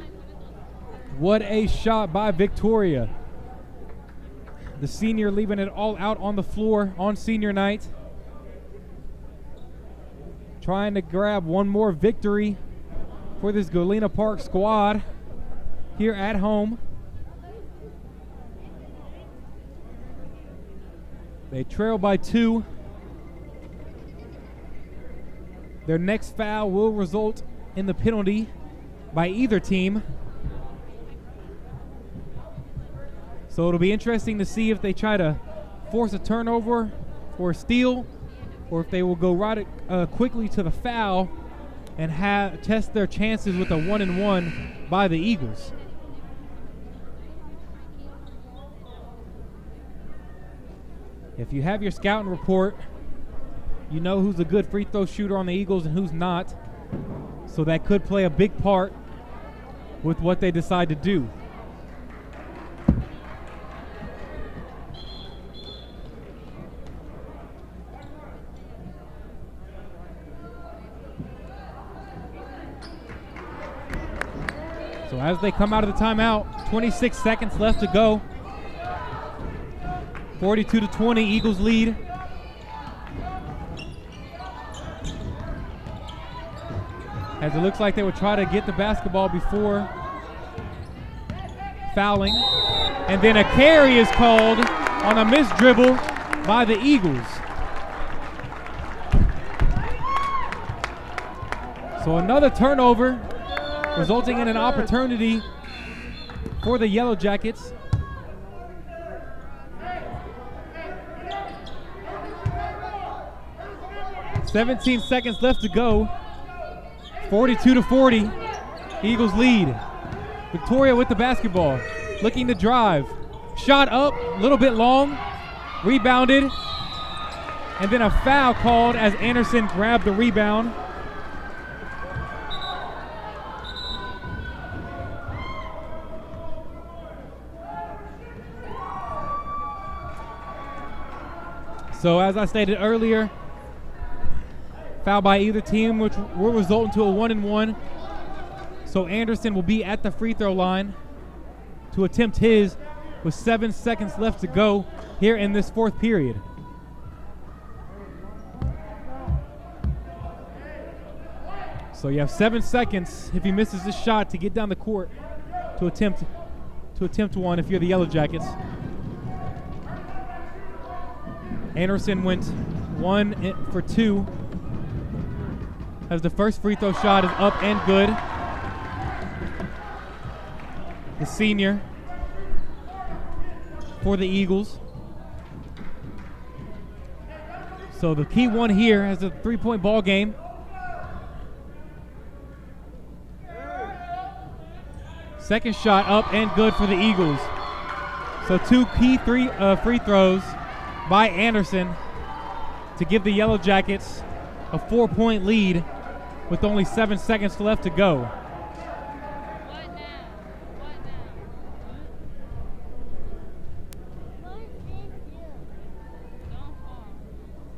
What a shot by Victoria. The senior leaving it all out on the floor on senior night. trying to grab one more victory for this Galena Park squad here at home. They trail by 2. Their next foul will result in the penalty by either team. So it'll be interesting to see if they try to force a turnover or a steal, or if they will go right quickly to the foul and test their chances with a 1-and-1 by the Eagles. If you have your scouting report, you know who's a good free throw shooter on the Eagles and who's not. So that could play a big part with what they decide to do. So as they come out of the timeout, 26 seconds left to go. 42-20, Eagles lead. As it looks like they would try to get the basketball before fouling. And then a carry is called on a missed dribble by the Eagles. So another turnover, resulting in an opportunity for the Yellow Jackets. "17 seconds left to go. 42-40, Eagles lead. Victoria with the basketball, looking to drive. Shot up, a little bit long, rebounded, and then a foul called as Anderson grabbed the rebound. So as I stated earlier, foul by either team, which will result into a 1-and-1. So Anderson will be at the free throw line to attempt his with 7 seconds left to go here in this fourth period. So you have 7 seconds if he misses this shot to get down the court to attempt one if you're the Yellow Jackets. Anderson went 1 for 2 as the first free throw shot is up and good. The senior for the Eagles. So the key one here is a 3-point ball game. Second shot up and good for the Eagles. So 2 key free throws by Anderson to give the Yellow Jackets a 4-point lead with only 7 seconds left to go.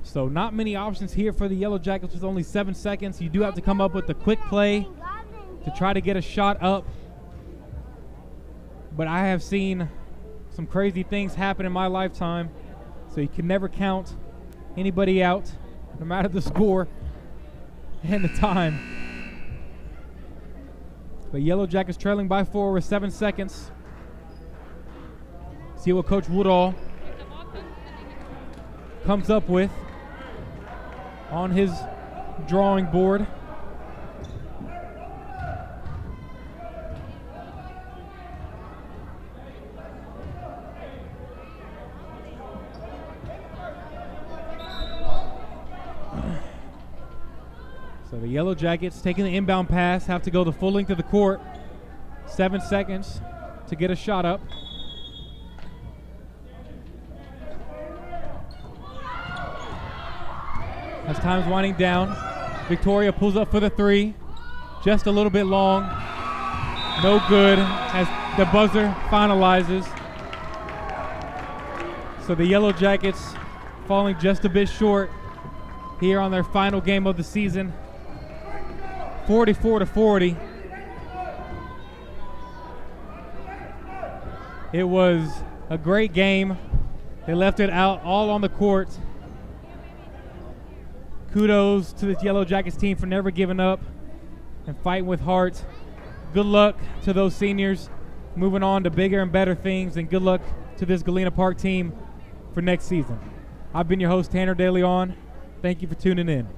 So not many options here for the Yellow Jackets with only 7 seconds. You do have to come up with a quick play to try to get a shot up. But I have seen some crazy things happen in my lifetime, so you can never count anybody out, no matter the score and the time. But Yellow Jackets trailing by 4 with 7 seconds. See what Coach Woodall comes up with on his drawing board. So the Yellow Jackets taking the inbound pass have to go the full length of the court. 7 seconds to get a shot up. As time's winding down, Victoria pulls up for the 3. Just a little bit long. No good as the buzzer finalizes. So the Yellow Jackets falling just a bit short here on their final game of the season. 44-40. It was a great game. They left it out all on the court. Kudos to this Yellow Jackets team for never giving up and fighting with heart. Good luck to those seniors moving on to bigger and better things, and good luck to this Galena Park team for next season. I've been your host, Tanner De Leon. Thank you for tuning in.